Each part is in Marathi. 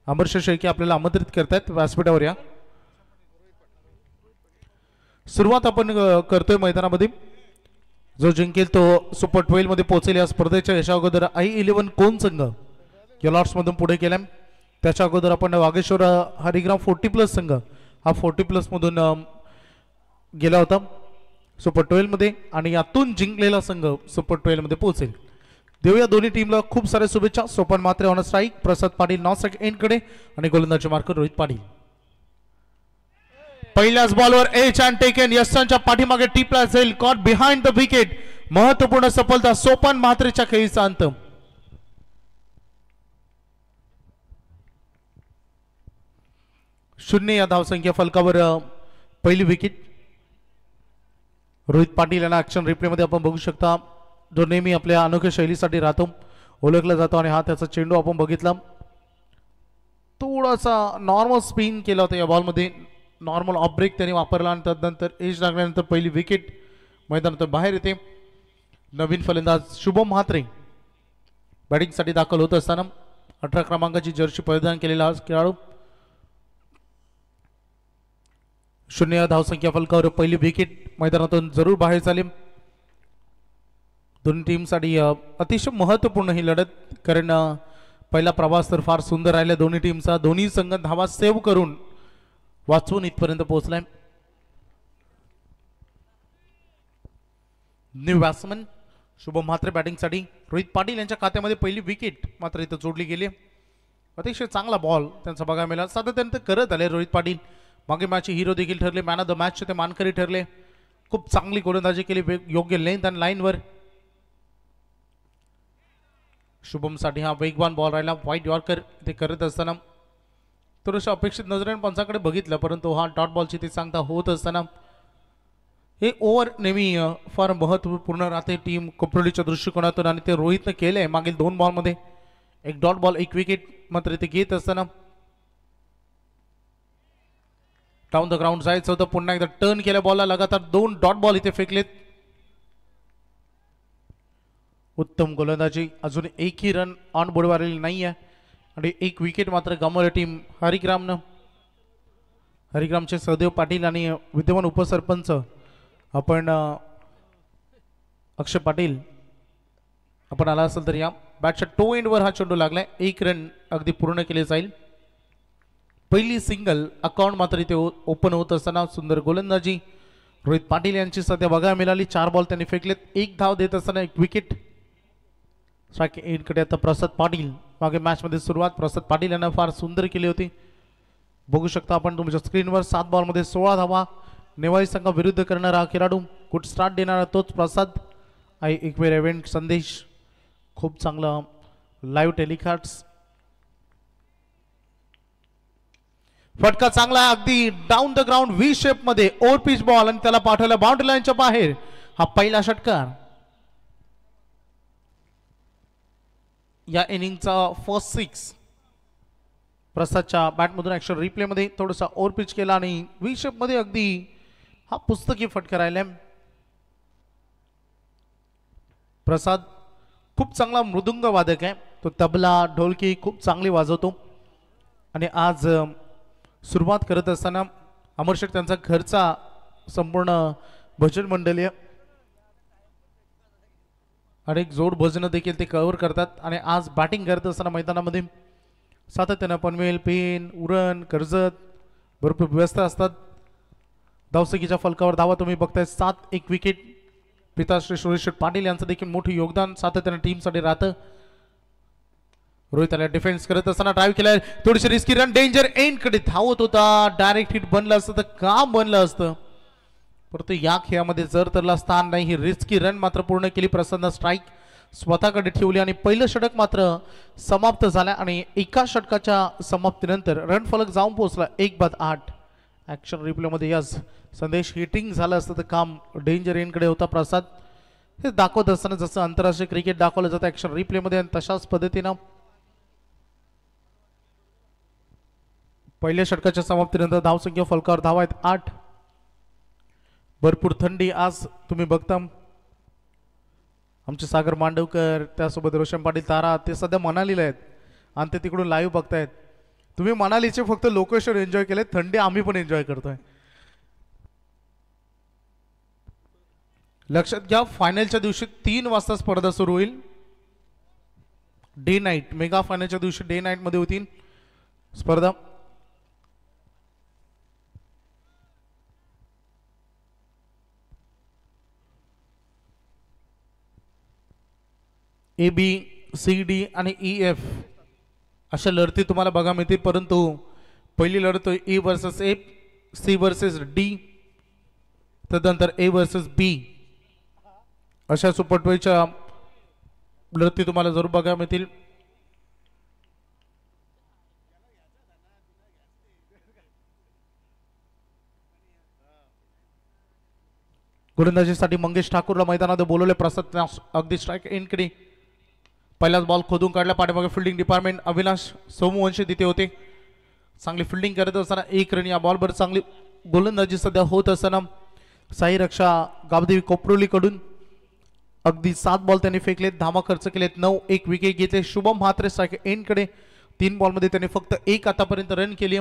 अमरशे शेळके आपल्याला आमंत्रित करतायत व्यासपीठावर या. सुरुवात आपण करतोय मैदानामध्ये. जो जिंकेल तो सुपर 12 मध्ये पोहोचेल. या स्पर्धेच्या यशा अगोदर I11 कोण संघ या लॉट्स मधून पुढे गेलाय. त्याच्या अगोदर आपण वागेश्वर हरिग्राम 40+ संघ हा 40+ मधून गेला होता सुपर 12 मध्ये आणि यातून जिंकलेला संघ सुपर 12 मध्ये पोहोचेल. देऊया दोन्ही टीमला खूप साऱ्या शुभेच्छा. Sopan Matre on strike, Prasad Patil non strike end कडे आणि गोलंदाजी मार्कर रोहित पाटील. पहिल्याच बॉलवर एच अँड टेकन यशांच्या पाठीमागे टिपला जाईल. Caught behind the wicket. महत्वपूर्ण सफलता सोपन मात्रेच्या खेळीचा अंत. शून्य या धावसंख्या फलकावर पहिली विकेट. रोहित पाटील यांना ऍक्शन रिप्ले मध्ये आपण बघू शकता. जो नेहमी आपल्या अनोख्या शैलीसाठी राहतो, ओळखला जातो आणि हा त्याचा चेंडू आपण बघितला. थोडासा नॉर्मल स्पिन केला होता या बॉलमध्ये. नॉर्मल ऑफ ब्रेक त्याने वापरला आणि त्यानंतर एज लागल्यानंतर पहिली विकेट मैदानातून बाहेर येते. नवीन फलंदाज शुभम म्हात्रे बॅटिंगसाठी दाखल होत असताना 18 क्रमांकाची जर्सी परिधान केलेला हा खेळाडू. शून्य धावसंख्या फलकावर पहिली विकेट मैदानातून जरूर बाहेर झाली. दोन्ही टीमसाठी अतिशय महत्त्वपूर्ण ही लढत, कारण पहिला प्रवास तर फार सुंदर राहिला दोन्ही टीमचा. दोन्ही संघ धावा सेव्ह करून वाचवून इथपर्यंत पोहोचलाय. न्यू बॅट्समन शुभम म्हात्रे बॅटिंगसाठी. रोहित पाटील यांच्या खात्यामध्ये पहिली विकेट मात्र इथं जोडली गेली. अतिशय चांगला बॉल त्यांचा बघायला मिळाला. सातत्याने करत आले रोहित पाटील. मागे मॅचचे हिरो देखील ठरले. मॅन ऑफ द मॅचचे ते मानकरी ठरले. खूप चांगली गोलंदाजी केली योग्य लेंथ आणि लाईनवर. शुभमसाठी हा वेगवान बॉल राहिला. व्हाईट यॉर्कर ते करत असताना थोडंसं अपेक्षित नजरेने पंचाकडे बघितलं, परंतु हा डॉट बॉलची ते सांगता होत असताना हे ओव्हर नेहमी फार महत्त्वपूर्ण राहते टीम कोपरोलीच्या दृष्टिकोनातून आणि ते रोहितनं केलंय. मागील 2 बॉलमध्ये एक डॉट बॉल एक विकेट मात्र ते घेत असताना डाऊन द ग्राउंड जायचं होतं. पुन्हा एकदा टर्न केल्या बॉलला लगातार 2 डॉट बॉल इथे फेकलेत. उत्तम गोलंदाजी. अजून एकही रन ऑन बोर्डवर आलेली नाही आहे आणि एक विकेट मात्र गमावली टीम हरिग्रामनं. हरिग्रामचे सहदेव पाटील आणि विद्यमान उपसरपंच आपण अक्षय पाटील आपण आला असेल तर या बॅटच्या टो एंडवर हा चेंडू लागलाय. 1 रन अगदी पूर्ण केले जाईल. पहिली सिंगल अकाउंट मात्र इथे ओपन होत असताना सुंदर गोलंदाजी रोहित पाटील यांची सध्या बघायला मिळाली. 4 बॉल त्यांनी फेकलेत. 1 धाव देत असताना 1 विकेट. स्ट्राईक एंडकडे आता प्रसाद पाटील. मागे मॅचमध्ये सुरुवात प्रसाद पाटील यांना फार सुंदर केली होती. बघू शकता आपण तुमच्या स्क्रीनवर 7 बॉलमध्ये 16 धावा नेवाळी संघाविरुद्ध करणारा हा खेळाडू. गुड स्टार्ट देणारा तोच प्रसाद. एकवेळ इव्हेंट संदेश खूप चांगला लाईव्ह टेलिकास्ट. फटका चांगला अगदी down the ground V shape मध्ये ओव्हर पिच बॉल आणि त्याला पाठवला बाउंड्री लाईनच्या बाहेर. हा पहिला षटकार या इनिंगचा फर्स्ट 6. प्रसादच्या बॅटमधून ऍक्शन रिप्ले मध्ये थोडासा ओव्हर पिच केला आणि व्ही शेप मध्ये अगदी हा पुस्तकी फटका राहिला. प्रसाद खूप चांगला मृदुंग वादक आहे. तो तबला ढोलकी खूप चांगली वाजवतो आणि आज सुरुवात करत असताना अमरशेठ त्यांचा घरचा संपूर्ण भजन मंडळी अनेक जोड भजनं देखील ते कव्हर करतात आणि आज बॅटिंग करत असताना मैदानामध्ये सातत्यानं पनवेल, पेन, उरण, कर्जत भरपूर व्यस्त असतात. धावसंख्येच्या फलकावर धावा तुम्ही बघताय 7. 1 विकेट. पिताश्री सुरेश पाटील यांचं देखील मोठं योगदान सातत्यानं टीमसाठी राहतं. रोहित आला डिफेन्स करत असताना ड्राईव्ह केलाय. थोडीशी रिस्की रन. डेंजर एंड कडे धावत होता. डायरेक्ट हिट बनलं असतं तर काम बनलं असतं, परंतु या खेळामध्ये जर तरला स्थान नाही. ही रिस्की रन मात्र पूर्ण केली. प्रसन्न स्ट्राईक स्वतःकडे ठेवली आणि पहिलं षटक मात्र समाप्त झालं आणि एका षटकाच्या समाप्तीनंतर रन फलक जाऊन पोहोचला 1/8. ऍक्शन रिप्ले मध्ये यास संदेश हिटिंग झालं असतं तर काम डेंजर एंड कडे होता. प्रसाद हे दाखवत असताना जसं आंतरराष्ट्रीय क्रिकेट दाखवलं जातं ऍक्शन रिप्ले मध्ये आणि तशाच पद्धतीनं पहिल्या षटकाच्या समाप्तीनंतर धावसंख्या फलकावर धावा आहेत 8. भरपूर थंडी आज तुम्ही बघता. आमचे सागर मांडवकर त्यासोबत रोशन पाटील तारा ते सध्या मनालीला आहेत आणि ते तिकडून लाईव्ह बघतायत. तुम्ही मनालीचे फक्त लोकेशन एन्जॉय केले, थंडी आम्ही पण एन्जॉय करतोय. लक्षात घ्या फायनलच्या दिवशी 3 वाजता स्पर्धा सुरू होईल. डे नाईट मेगा फायनलच्या दिवशी डे नाईट मध्ये होतील स्पर्धा. ए बी सी डी आणि ई एफ अशा लढती तुम्हाला बघा मिळतील, परंतु पहिली लढत A versus A, C versus D, तदनंतर ए वर्सेस बी अशा सुपर 12च्या लढती तुम्हाला जरूर बघायला मिळतील. गोलंदाजीसाठी मंगेश ठाकूरला मैदानात बोलवले. प्रसाद अगदी स्ट्राईक एंडकडे पहिलाच बॉल खोदून काढला. पाठीमागे फिल्डिंग डिपार्टमेंट अविनाश सोमवंशी तिथे होते. चांगली फिल्डिंग करत असताना 1 रन या बॉलवर चांगली गोलंदाजी सध्या होत असताना साई रक्षा गावदेवी कोपरोलीकडून अगदी 7 बॉल त्यांनी फेकले, धावा खर्च केलेत, 9, 1 विकेट घेतले. शुभम म्हात्रे स्ट्राईक एंडकडे 3 बॉलमध्ये त्यांनी फक्त 1 आतापर्यंत रन केली.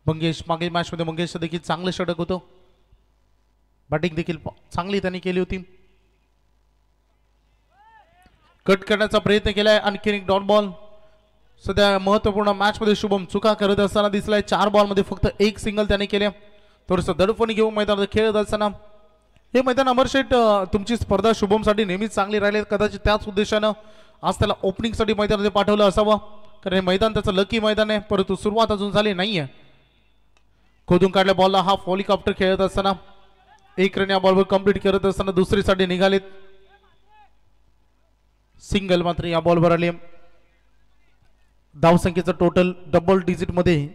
मंगेश मागील मॅच मध्ये मंगेश देखील चांगले षटक होतं, बॅटिंग देखील चांगली त्यांनी केली होती. कट करण्याचा प्रयत्न केलाय, आणखी एक डॉट बॉल. सध्या महत्वपूर्ण मॅच मध्ये शुभम चुका करत असताना दिसलाय. 4 बॉल मध्ये फक्त 1 सिंगल त्याने केले. थोडस दडपण घेऊन मैदानात खेळत असताना हे मैदान अमरशेठ तुमची स्पर्धा शुभमसाठी नेहमीच चांगली राहिली. कदाचित त्याच उद्देशानं आज त्याला ओपनिंगसाठी मैदानात पाठवलं असावं, कारण हे मैदान त्याचं लकी मैदान आहे, परंतु सुरुवात अजून झाली नाहीये. खोदून काढल्या बॉलला हाफ हेलिकॉप्टर खेळत असताना 1 रन या बॉलवर कंप्लीट करत असताना दुसरीसाठी निघालेत. सिंगल मात्र या बॉलवर आले. धावसंख्येचं टोटल डबल डिजिट मध्ये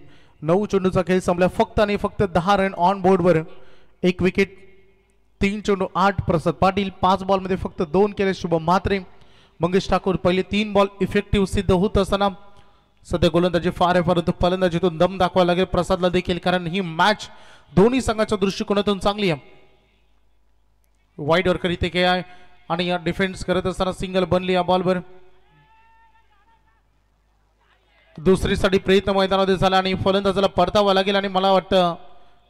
9 चेंडूचा खेळ संपला. फक्त आणि फक्त 10 रन ऑन बोर्डवर, 1 विकेट, 3 चेंडू 8. प्रसाद पाटील 5 बॉलमध्ये फक्त 2 केले. शुभम म्हात्रे, मंगेश ठाकूर पहिले 3 बॉल इफेक्टिव्ह सिद्ध होत असताना सध्या गोलंदाजी फार आहे, परंतु फलंदाजीतून दम दाखवावा लागेल प्रसादला देखील, कारण ही मॅच दोन्ही संघाच्या दृष्टिकोनातून चांगली आहे. वाईड वर्कर इथे काय आहे आणि या डिफेन्स करत असताना सिंगल बनली या बॉलवर. दुसरीसाठी प्रयत्न मैदानामध्ये झाला आणि फलंदाजाला परतावा लागेल. आणि मला वाटतं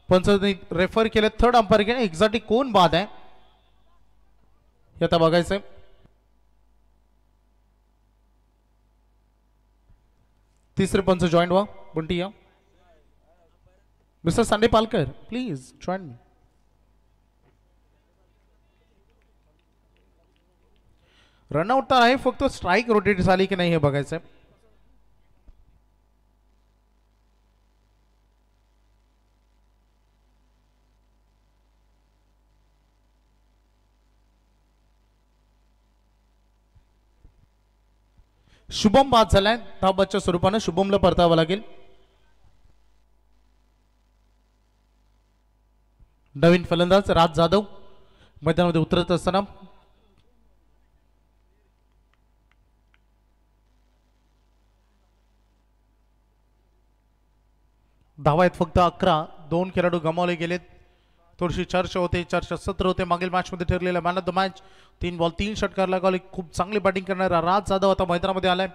पंचांनी रेफर केलं थर्ड अंपायर घ्या. एक्झॅक्टली कोण बाद आहे हे आता बघायचंय. तिसरे पंच जॉईन व्हा. बुंटी या. Mister Sande Palkar please join me. Run out तर आहे, फक्त स्ट्राईक रोटेट झाली की नाही हे बघायचंय. शुभम बाद झालाय. धाबाच्या स्वरूपानं शुभमला परतावं लागेल. नवीन फलंदाज राज जाधव मैदानामध्ये उतरत असताना धावा आहेत फक्त 11. 2 खेळाडू गमावले गेलेत. थोडीशी चर्चा होते, चर्चा सत्र होते. मागील मॅच मध्ये ठरलेला man of the match 3 ball 3 षटकार लगावले. खूप चांगली बॅटिंग करणारा राज जाधव आता मैदानामध्ये आलाय.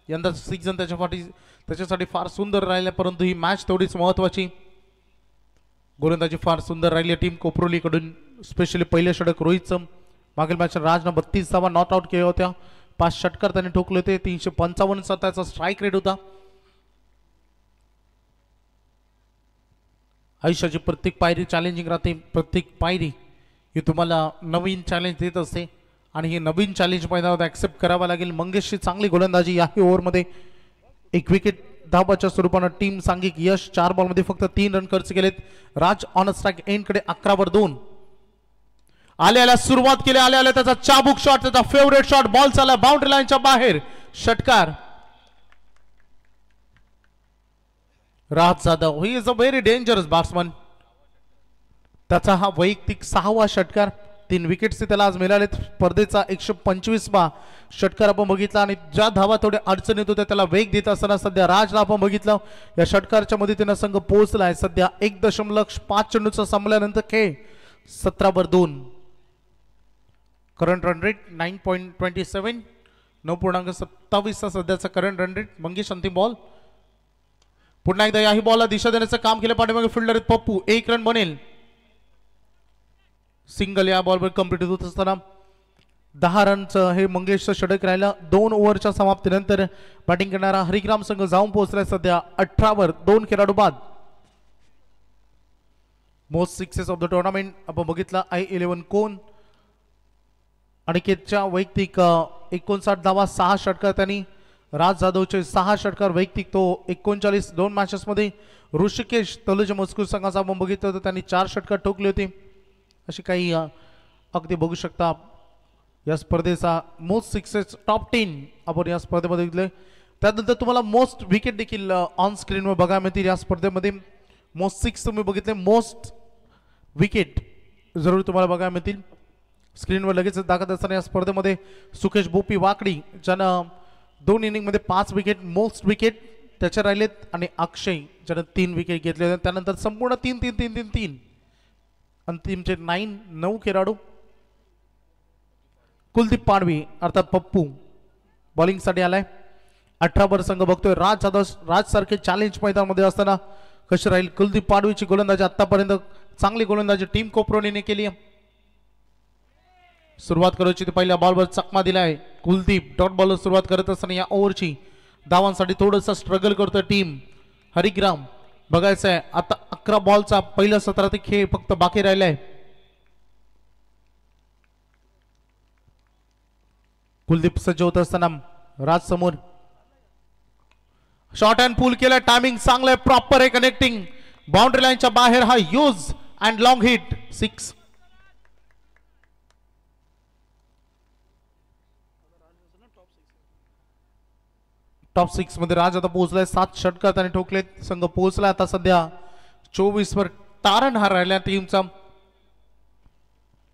यंदा सीझन त्याच्यासाठी फार सुंदर राहिले, परंतु ही मॅच तेवढीच महत्वाची. गोलंदाजी फार सुंदर राहिली टीम कोपरोलीकडून, स्पेशली पहिले षटक रोहितचं. मागील मॅच राजनं 32 धावा नॉट आउट केल्या होत्या. 5 षटकार त्यांनी ठोकले होते. 355 त्याचा स्ट्राईक रेट होता. आयुष्याची प्रत्येक पायरी चॅलेंजिंग राहते. प्रत्येक पायरी ही तुम्हाला नवीन चॅलेंज देत असते आणि हे नवीन चॅलेंज मैदानात ऍक्सेप्ट करावा लागेल. मंगेशची चांगली गोलंदाजी. याही ओव्हरमध्ये 1 विकेट धाबाच्या स्वरूपानं टीम सांघिक यश. 4 बॉलमध्ये फक्त 3 रन खर्च केलेत. राज ऑन स्ट्राईक एंडकडे 11/2. आल्या सुरुवात केली. आल्या त्याचा चाबूक शॉट, त्याचा फेवरेट शॉट. बॉल चालला बाउंड्री लाईनच्या बाहेर. षटकार. Raj Jadhav he is a very dangerous batsman. त्याचा हा वैयक्तिक 6वा षटकार. 3 विकेट्स त्याला आज मिळालेत. स्पर्धेचा 125वा षटकार आपण बघितला आणि ज्या धावा थोड्या अडचण येत होत्या त्याला वेग देत असताना सध्या राजला आपण बघितलं या षटकारच्या मदतीने संघ पोहोचलाय. सध्या 1.5 चेंडूचा संपल्यानंतर खेळ 17/2. Current run rate 9.27. 9.27 सध्याचा करंट रन रेट. मंगेश अंतिम बॉल. पुन्हा एकदा याही बॉलला दिशा देण्याचं काम केलं पाठीमागे फिल्डर पप्पू. 1 रन बनेल. सिंगल या बॉलवर कंप्लीट होत असताना 10 रनचं हे मंगेशचं षटक राहिलं. 2 ओव्हरच्या समाप्तीनंतर बॅटिंग करणारा हरिग्राम संघ जाऊन पोहोचलाय सध्या 18वर. 2 खेळाडू बाद. Most sixes of the tournament आपण बघितला I11 कोण. अनिकेतच्या वैयक्तिक 59 धावा 6 षटकार त्यांनी. राज जाधवचे 6 षटकार वैयक्तिक तो 39 2 मॅचेस मध्ये. ऋषिकेश तलोज मजकूर संघाचा आपण बघितलं तर त्यांनी 4 षटकार ठोकले होते. अशी काही अगदी बघू शकता या स्पर्धेचा मोस्ट सिक्सेस टॉप 10 आपण या स्पर्धेमध्ये बघितले. त्यानंतर तुम्हाला मोस्ट विकेट देखील ऑन स्क्रीनवर बघायला मिळतील या स्पर्धेमध्ये. मोस्ट 6 तुम्ही बघितले. मोस्ट विकेट जरूर तुम्हाला बघायला मिळतील स्क्रीनवर लगेच दाखवत असताना. या स्पर्धेमध्ये सुकेश बोपी वाकडी ज्यानं 2 इनिंगमध्ये 5 विकेट मोस्ट विकेट त्याचे राहिलेत. आणि अक्षय ज्यानं 3 विकेट घेतले. त्यानंतर संपूर्ण 3-3-3-3-3 अंतिमचे 9 खेळाडू. कुलदीप पाडवी अर्थात पप्पू बॉलिंगसाठी आलाय. 18 संघ बघतोय. राज सारखे चॅलेंज मैदानामध्ये असताना कशी राहील कुलदीप पाडवीची गोलंदाजी. आतापर्यंत चांगली गोलंदाजी टीम कोपरोनीने केली. सुरुवात करायची पहिल्या बॉलवर चकमा दिलाय कुलदीप. डॉट बॉलवर सुरुवात करत असताना या ओव्हरची धावांसाठी थोडंसं स्ट्रगल करतोय टीम हरिग्राम. बघायचं आहे आता 11 बॉलचा पहिल्या सत्रात खेळ फक्त बाकी राहिलाय. कुलदीप सज्ज होत असताना राज समोर. शॉर्ट अँड पुल केलं. टायमिंग चांगलं आहे. प्रॉपर आहे कनेक्टिंग. बाउंड्री लाईनच्या बाहेर हा use and long hit 6. Top 6 मध्ये राज आता पोहोचलाय. 7 षटकार त्याने ठोकलेत. संघ पोहोचला आता सध्या 24 वर. तारणहार राहिला टीमचा.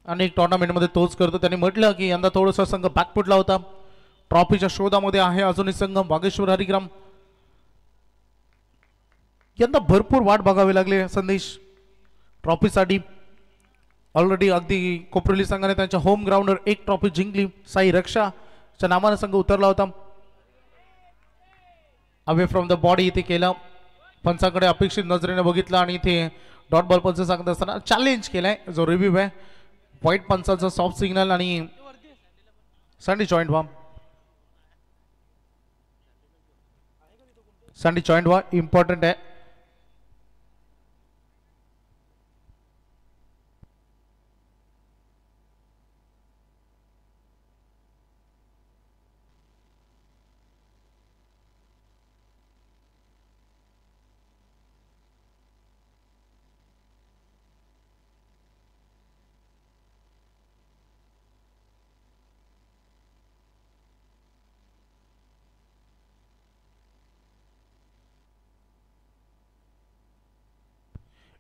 अनेक टुर्नामेंट मध्ये तोच करतो. त्यांनी म्हटलं की यंदा थोडासा संघ बॅकफुटला होता. ट्रॉफीच्या शोधामध्ये आहे अजूनही संघ. वागेश्वर हरिग्राम यंदा भरपूर वाट बघावी लागली संदेश ट्रॉफीसाठी. ऑलरेडी अगदी कोपरोली संघाने त्यांच्या होम ग्राउंडवर 1 ट्रॉफी जिंकली. साई रक्षाच्या नावाने संघ उतरला होता. अवे फ्रॉम द बॉडी इथे केलं. पंचाकडे अपेक्षित नजरेने बघितलं आणि इथे डॉट बॉल पंच सांगत असताना चॅलेंज केलाय जो रिव्ह्यू आहे. व्हाईट पंचाचा सॉफ्ट सिग्नल आणि सँडी जॉईंट व्हा. सँडी जॉईंट व्हा इम्पॉर्टंट आहे.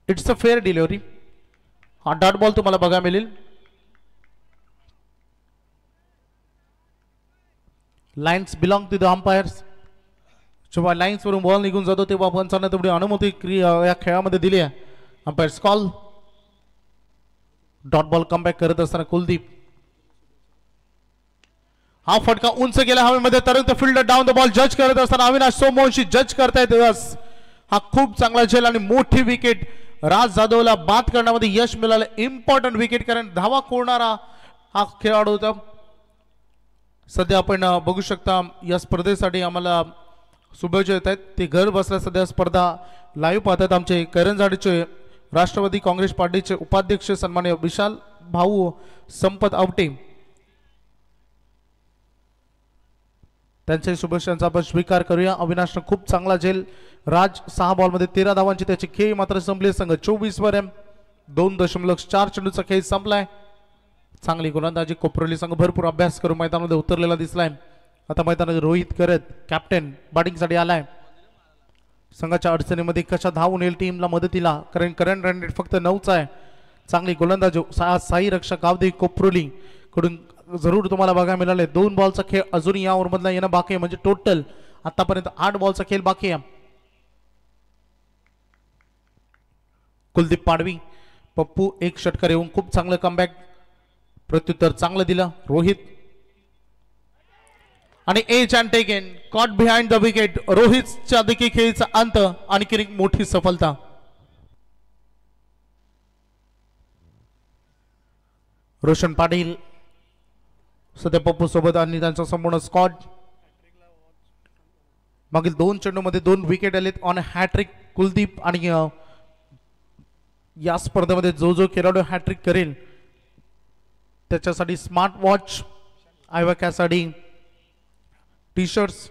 It's a fair delivery. हा डॉट बॉल तुम्हाला बघायला मिळेल. Lines belong to the umpires. जेव्हा लाईन्स वरून बॉल निघून जातो तेव्हा पंचांना तेवढी अनुमती या खेळामध्ये दिली आहे. Umpires call. Dot ball comeback करत असताना कुलदीप. हा फटका उंच गेला हवेमध्ये. तरंग फिल्डर डाऊन द बॉल जज करत असताना अविनाश सोमवंशी जज करतायत. हा खूप चांगला झेल आणि मोठी विकेट. राज जाधवला बाद करण्यामध्ये यश मिळालं. इम्पॉर्टंट विकेट कारण धावा कोरणारा हा खेळाडू होता. सध्या आपण बघू शकता या स्पर्धेसाठी आम्हाला शुभेच्छा येत आहेत. ते घर बसल्या सध्या स्पर्धा लाईव्ह पाहतात. आमचे करंजाडीचे राष्ट्रवादी काँग्रेस पार्टीचे उपाध्यक्ष सन्माननीय विशाल भाऊ संपत आवटे त्यांच्या शुभेच्छांचा आपण स्वीकार करूया. अविनाशनं खूप चांगला झेल. राज 6 बॉलमध्ये 13 धावांची त्याची खेळी मात्र संपली. संघ 24 वर आहे. 2.4 चेंडूचा खेळ संपलाय. चांगली गोलंदाजी कोपरोली संघ भरपूर अभ्यास करून मैदानामध्ये उतरलेला दिसलाय. आता मैदानात रोहित करत कॅप्टन बॅटिंगसाठी आलाय. संघाच्या अडचणीमध्ये कशा धावून येईल टीमला मदतीला कारण करंट रन रेट फक्त 9च आहे. चांगली गोलंदाजी साई रक्षा गावदे कोपरोली कडून जरूर तुम्हाला बघायला मिळाले. 2 बॉलचा खेळ अजून या ओव्हर मधला येणं बाकी आहे. म्हणजे टोटल आतापर्यंत 8 बॉलचा खेळ बाकी आहे. कुलदीप पाडवी पप्पू 1 षटकार येऊन खूप चांगलं कमबॅक. प्रत्युत्तर चांगलं दिलं रोहित आणि edge and taken caught behind the wicket. रोहितच्या देखील खेळीचा अंत आणखी एक मोठी सफलता. रोशन पाटील सध्या पप्पू सोबत आणि त्यांचा संपूर्ण स्क्वॉड. मागील 2 चेंडूमध्ये 2 विकेट आलेत ऑन हॅट्रिक. कुलदीप आणि या स्पर्धेमध्ये जो जो खेळाडू हॅट्रिक करेल त्याच्यासाठी स्मार्ट वॉच, आयवॅकॅसाठी टी शर्ट्स.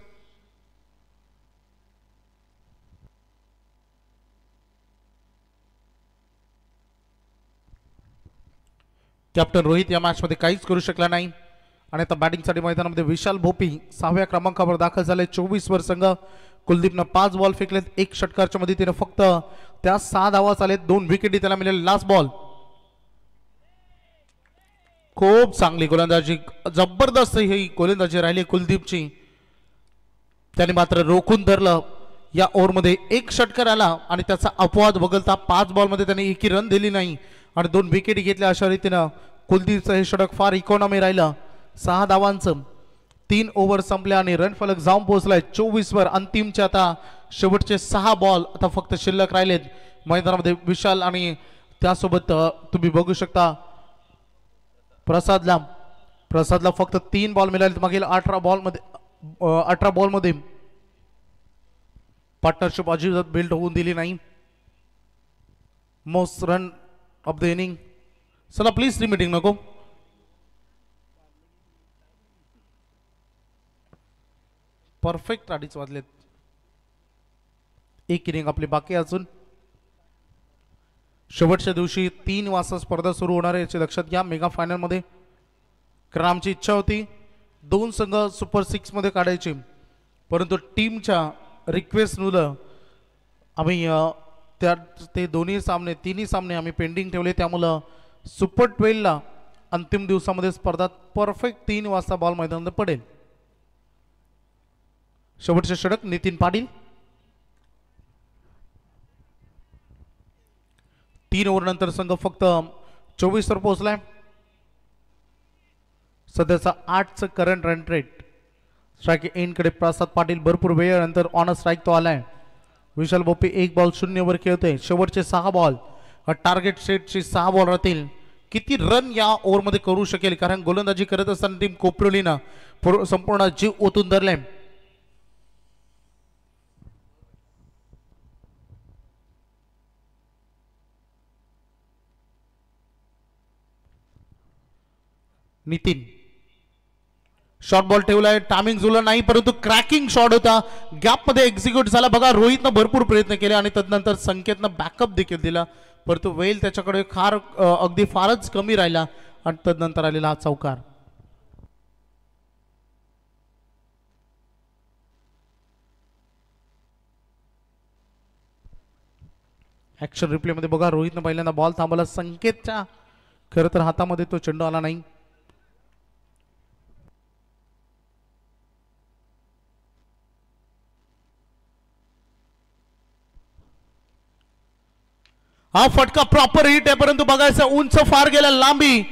कॅप्टन रोहित या मॅच मध्ये काहीच करू शकला नाही आणि आता बॅटिंगसाठी मैदानामध्ये विशाल भोपी 6व्या क्रमांकावर दाखल झाले. 24 वर संघ. कुलदीपनं 5 बॉल फेकलेत. 1 षटकाराच्या मध्ये तिने फक्त त्या 6 धावा आलेत. 2 विकेटी त्याला मिळाले. Last ball. खूप चांगली गोलंदाजी, जबरदस्त ही गोलंदाजी राहिली कुलदीपची. त्याने मात्र रोखून धरलं. या ओव्हरमध्ये 1 षटकार आला आणि त्याचा अपवाद वगळता 5 बॉलमध्ये त्याने एकही रन दिली नाही आणि 2 विकेटी घेतल्या. अशा रीतीनं कुलदीपचं हे षटक फार इकॉनॉमी राहिलं. 6 धावांचं 3 ओव्हर संपल्या आणि रन फलक जाऊन पोहोचलाय 24 वर. अंतिमचे आता शेवटचे 6 बॉल आता फक्त शिल्लक राहिलेत मैदानामध्ये. विशाल आणि त्यासोबत तुम्ही बघू शकता प्रसादला फक्त 3 बॉल मिळाले. मागील 18 बॉलमध्ये पार्टनरशिप अजिबात बिल्ड होऊन दिली नाही. Most run of the inning. चला प्लीज मीटिंग नको. परफेक्ट 2.5 वाजलेत. 1 इनिंग आपली बाकी अजून. शेवटच्या दिवशी 3 वाजता स्पर्धा सुरू होणार आहे याचे लक्षात घ्या मेगा फायनल मध्ये. कारण आमची इच्छा होती 2 संघ सुपर 6 मध्ये काढायचे, परंतु टीमच्या रिक्वेस्टनुसार आम्ही ते तिन्ही सामने आम्ही पेंडिंग ठेवले. त्यामुळं सुपर 12 ला अंतिम दिवसामध्ये स्पर्धा परफेक्ट 3 वाजता बॉल मैदानात पडेल. शेवटचे षटक नितीन पाटील. 3 ओव्हर नंतर संघ फक्त 24 वर पोहोचलाय. सध्याचा 8चं current run rate. Strike end कडे प्रसाद पाटील भरपूर वेळेनंतर ऑन स्ट्राईक तो आलाय. विशाल बोपे 1 बॉल 0 वर खेळतोय. शेवटचे 6 बॉल टार्गेट सेटचे 6 बॉल राहतील. किती रन या ओव्हर मध्ये करू शकेल, कारण गोलंदाजी करत असताना टीम कोपरोलीनं संपूर्ण जीव ओतून धरलाय. नितीन शॉर्ट बॉल ठेवलाय. टायमिंग जुळलं नाही, परंतु क्रॅकिंग शॉट होता. गॅप मध्ये एक्झिक्यूट झाला. बघा रोहितनं भरपूर प्रयत्न केले आणि तदनंतर संकेतनं बॅकअप देखील दिला, परंतु वेल त्याच्याकडे अगदी फारच कमी राहिला आणि तदनंतर आलेला हा चौकार. ऍक्शन रिप्ले मध्ये बघा रोहितनं पहिल्यांदा बॉल थांबवला. संकेतच्या खरं तर हातामध्ये तो चेंडू आला नाही. हा फटका प्रॉपर हिट आहे, परंतु बघायचं उंच फार गेला, लांबी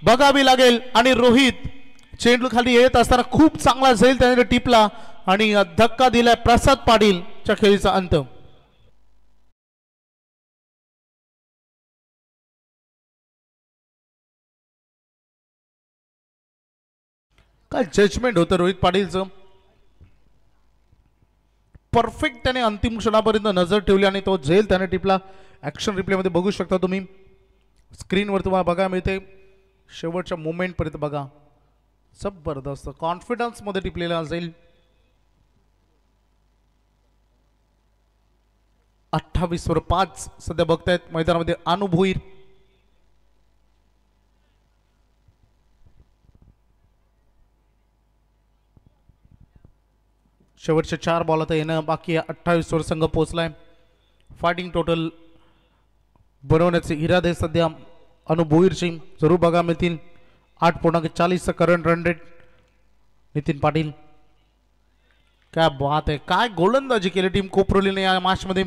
बघावी लागेल. आणि रोहित चेंडू खाली येत असताना खूप चांगला झेल त्याने टिपला आणि धक्का दिलाय. प्रसाद पाटीलच्या खेळीचा अंत. काय जजमेंट होतं रोहित पाटीलचं. परफेक्ट त्याने अंतिम क्षणापर्यंत नजर ठेवली आणि तो झेल त्याने टिपला. ऍक्शन रिप्ले मध्ये बघू शकता तुम्ही, स्क्रीनवर तुम्हाला बघा मिळते. शेवटच्या मोमेंट पर्यंत बघा, जबरदस्त कॉन्फिडन्स मध्ये टिपलेला असेल. 28 वर 5 सध्या बघतायत मैदानामध्ये अनुभूर. शेवटचे 4 बॉल आता येणं बाकी. 28 वर संघ पोहोचलाय. फायटिंग टोटल बनवण्याचे इरादे सध्या अनुभूरची जरूर बघा मिळतील. 8.40चा current run rate. Nitin Patil काय बात आहे, काय गोलंदाजी केली टीम कोपरोलीने या मॅच मध्ये.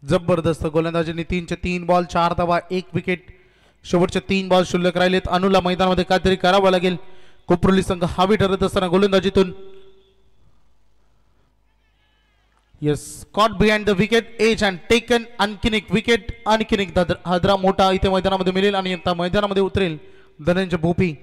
जबरदस्त गोलंदाजी. नितीनचे 3 बॉल 4 धावा 1 विकेट. शेवटचे 3 बॉल शिल्लक राहिलेत. अनुला मैदानामध्ये काहीतरी करावं लागेल. कोपरोली संघ हावी ठरत असताना गोलंदाजीतून yes caught behind the wicket edge and taken आणखीन एक विकेट आणखीन एक हादरा मोठा इथे मैदानामध्ये मिळेल आणि आता मैदानामध्ये उतरेल धनंजय भोपी.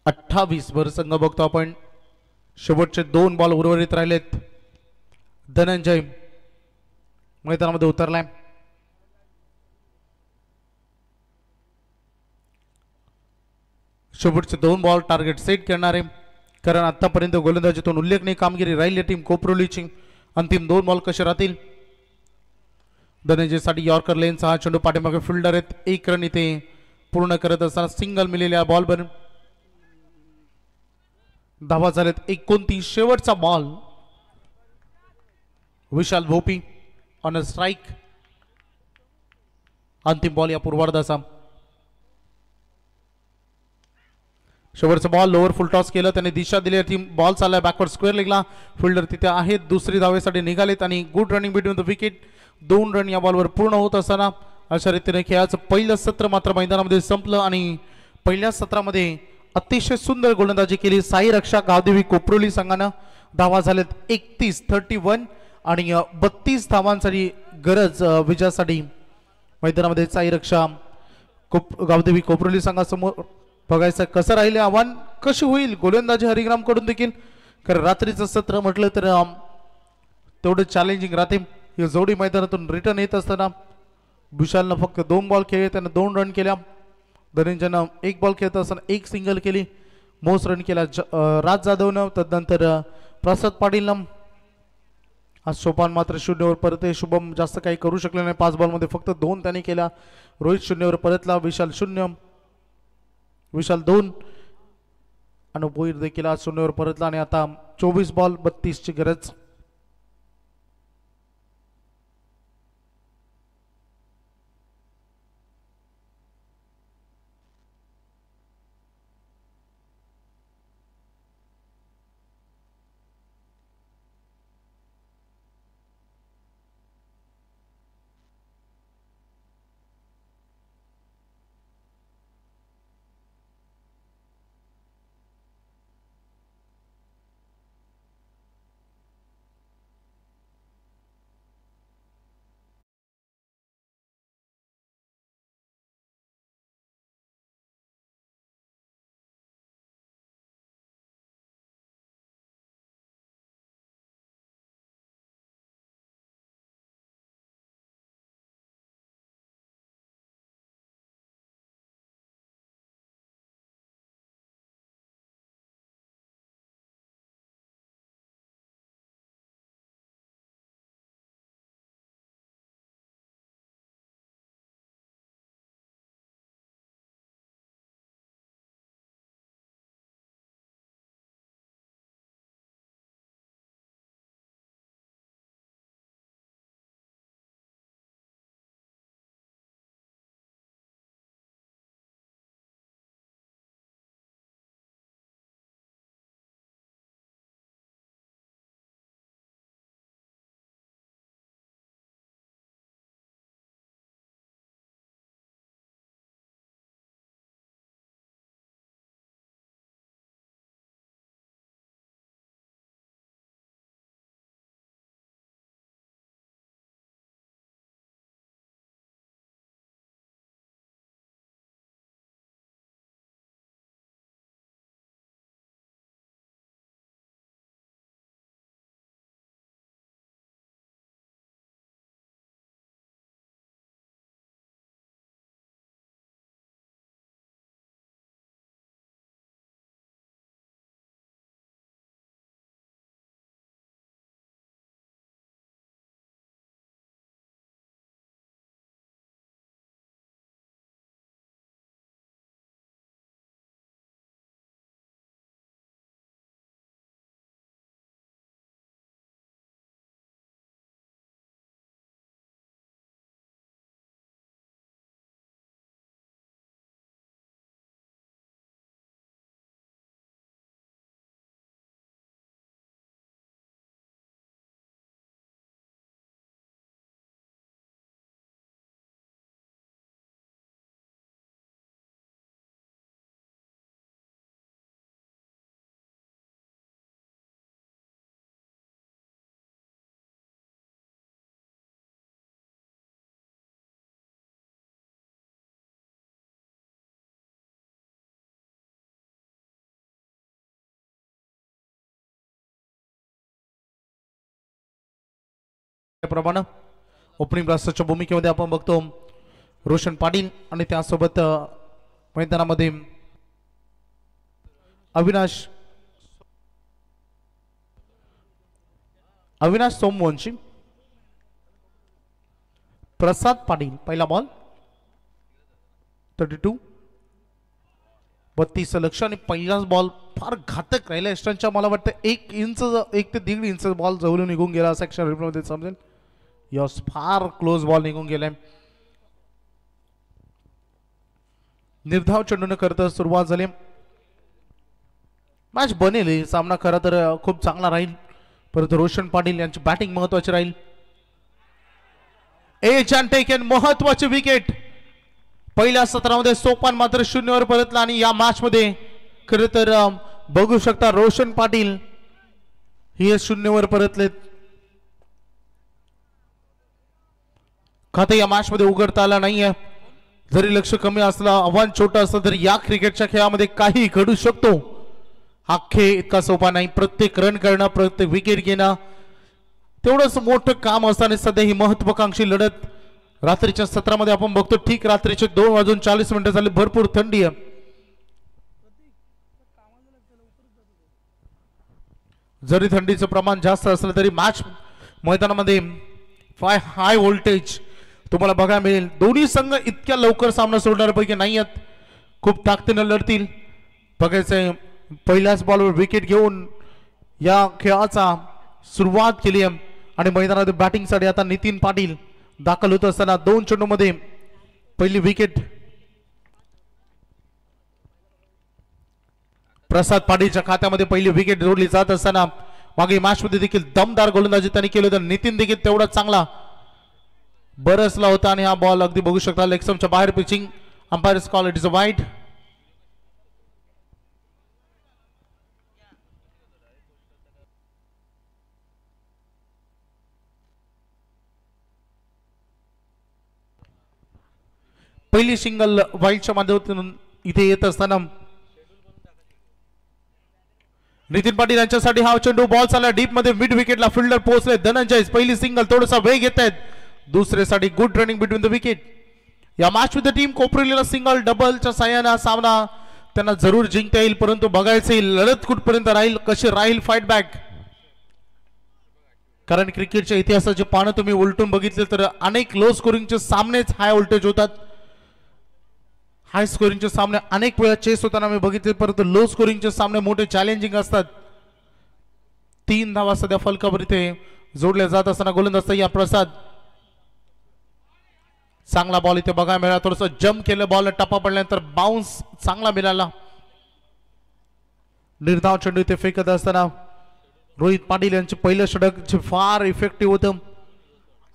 अठ्ठावीस वर संघ बघतो आपण. शेवटचे 2 बॉल उर्वरित राहिलेत. धनंजय मैदानामध्ये उतरलाय. शेवटचे 2 बॉल टार्गेट सेट करणारे, कारण आतापर्यंत गोलंदाजीतून उल्लेखनीय कामगिरी राहिली टीम कोपरोलीची. अंतिम 2 बॉल कसे राहतील. धनंजयसाठी यॉर्कर लेनचा हा चेंडू पाठीमागे फिल्डर आहेत. 1 रन इथे पूर्ण करत असताना सिंगल मिळालेल्या बॉलवर धावा झालेत 29. शेवटचा ball Vishal Bhopi on a strike. अंतिम बॉल या पूर्वार्धाचा. शेवटचा बॉल लोअर फुल टॉस केलं, त्याने दिशा दिली. टीम बॉल चाललाय बॅकवर्ड स्क्वेअर लेगला. फिल्डर तिथे आहेत, दुसरी धावेसाठी निघालेत आणि good running between the wicket. 2 run या बॉलवर पूर्ण होत असताना अशा रीतीने खेळाचं पहिलं सत्र मात्र मैदानामध्ये संपलं आणि पहिल्या सत्रामध्ये अतिशय सुंदर गोलंदाजी केली साई रक्षा गावदेवी कोपरोली संघानं. धावा झालेत 31 आणि 32 धावांसाठी गरज विजयासाठी मैदानामध्ये साई रक्षा गावदेवी कोपरोली संघासमोर. बघायचं कसं राहिले आव्हान, कशी होईल गोलंदाजी हरिग्राम कडून देखील, कारण रात्रीचं सत्र म्हटलं तर तेवढं चॅलेंजिंग राहते. ही जोडी मैदानातून रिटर्न येत असताना विशालनं फक्त 2 बॉल खेळले, त्यानं 2 रन केल्या. धनंजयनं 1 बॉल खेळत असताना 1 सिंगल केली. मोस्ट रन केला राज जाधवनं. तदनंतर प्रसाद पाटीलनं. आज सोपान मात्र 0वर परत आहे. शुभम जास्त काही करू शकले नाही. 5 बॉलमध्ये फक्त 2 त्यांनी केला. रोहित 0वर परतला. विशाल 0, विशाल 2 आणि भोईर देखील आज 0वर परतला आणि आता 24 बॉल 32 ची गरज. सांगितल्याप्रमाणे ओपनिंग ब्लास्टरच्या भूमिकेमध्ये आपण बघतो रोशन पाटील आणि त्यासोबत मैदानामध्ये अविनाश सोमवंशी, प्रसाद पाटील. पहिला बॉल 32 32 लक्ष आणि पहिलाच बॉल फार घातक राहिला यष्टांच्या. मला वाटतं 1 इंच 1 ते 1.5 इंच बॉल जवळून निघून गेला असं एक्शन रिप्लेमध्ये समजेल. यस, फार क्लोज बॉल निघून गेलाय. निर्धाव चेंडूने करता सुरुवात झाली. मॅच बनेल, सामना खरा तर खूप चांगला राहील, परंतु रोशन पाटील यांची बॅटिंग महत्वाची राहील. एच अँड टेकन महत्वाची विकेट. पहिल्या सत्रामध्ये सोपान मात्र 0 वर परतला आणि या मॅच मध्ये खरं तर बघू शकता रोशन पाटील हे 0 वर परतलेत. खाते या मॅच मध्ये उघडता आला नाहीये. जरी लक्ष कमी असलं, आव्हान छोटं असलं तरी या क्रिकेटच्या खेळामध्ये काही घडू शकतो. हा खेळ इतका सोपा नाही. प्रत्येक रन करणं, प्रत्येक विकेट घेणं तेवढंच मोठं काम असताना सध्या ही महत्वाकांक्षी लढत रात्रीच्या सत्रामध्ये आपण बघतो. ठीक रात्रीचे 2:40 झाले. भरपूर थंडी आहे. जरी थंडीचं प्रमाण जास्त असलं तरी मॅच मैदानामध्ये हाय व्होल्टेज तुम्हाला बघायला मिळेल. दोन्ही संघ इतक्या लवकर सामना सोडणाऱ्यापैकी नाही आहेत. खूप ताकदीनं लढतील. बघायचंय पहिल्याच बॉलवर विकेट घेऊन या खेळाचा सुरुवात केली आहे आणि मैदानात बॅटिंगसाठी आता नितीन पाटील दाखल होत असताना 2 चेंडूमध्ये पहिली विकेट प्रसाद पाटीलच्या खात्यामध्ये पहिली विकेट जोडली जात असताना मागे मॅच मध्ये देखील दमदार गोलंदाजी त्यांनी केली होती. नितीन देखील तेवढा चांगला बरसला होता आणि हा बॉल अगदी बघू शकता लेग स्टंपच्या बाहेर pitching. Umpires call it is a wide. पहिली सिंगल वाईडच्या माध्यमातून इथे येत असताना नितीन पाटील यांच्यासाठी हा चेंडू बॉल चालला डीप मध्ये मिड विकेटला. फिल्डर पोहोचले धनंजय. पहिली सिंगल, थोडासा वेग घेत आहेत. दुसऱ्यासाठी good running between the wicket. या मॅच मध्ये टीम कोपरलेला सिंगल डबलच्या साह्याने सामना त्यांना जरूर जिंकता येईल, परंतु बघायचं येईल लढत कुठपर्यंत राहील, कशी राहील फाईट बॅक. कारण क्रिकेटच्या इतिहासाचे पानं तुम्ही उलटून बघितले तर अनेक लो स्कोरिंगचे सामनेच हाय व्होल्टेज होतात. हाय स्कोरिंगचे सामने अनेक वेळा चेस होताना मी बघितले, परंतु लो स्कोरिंगचे सामने मोठे चॅलेंजिंग असतात. 3 धावा सध्या फलकावर इथे जोडल्या जात असताना गोलंदाज या प्रसाद. चांगला बॉल इथे बघायला मिळाला. थोडस जम्प केलं, बॉल टप्पा पडल्यानंतर बाउन्स चांगला मिळाला. निर्धाव चेंडू इथे फेकत असताना रोहित पाटील यांचे पहिलं षटक फार इफेक्टिव्ह होतं.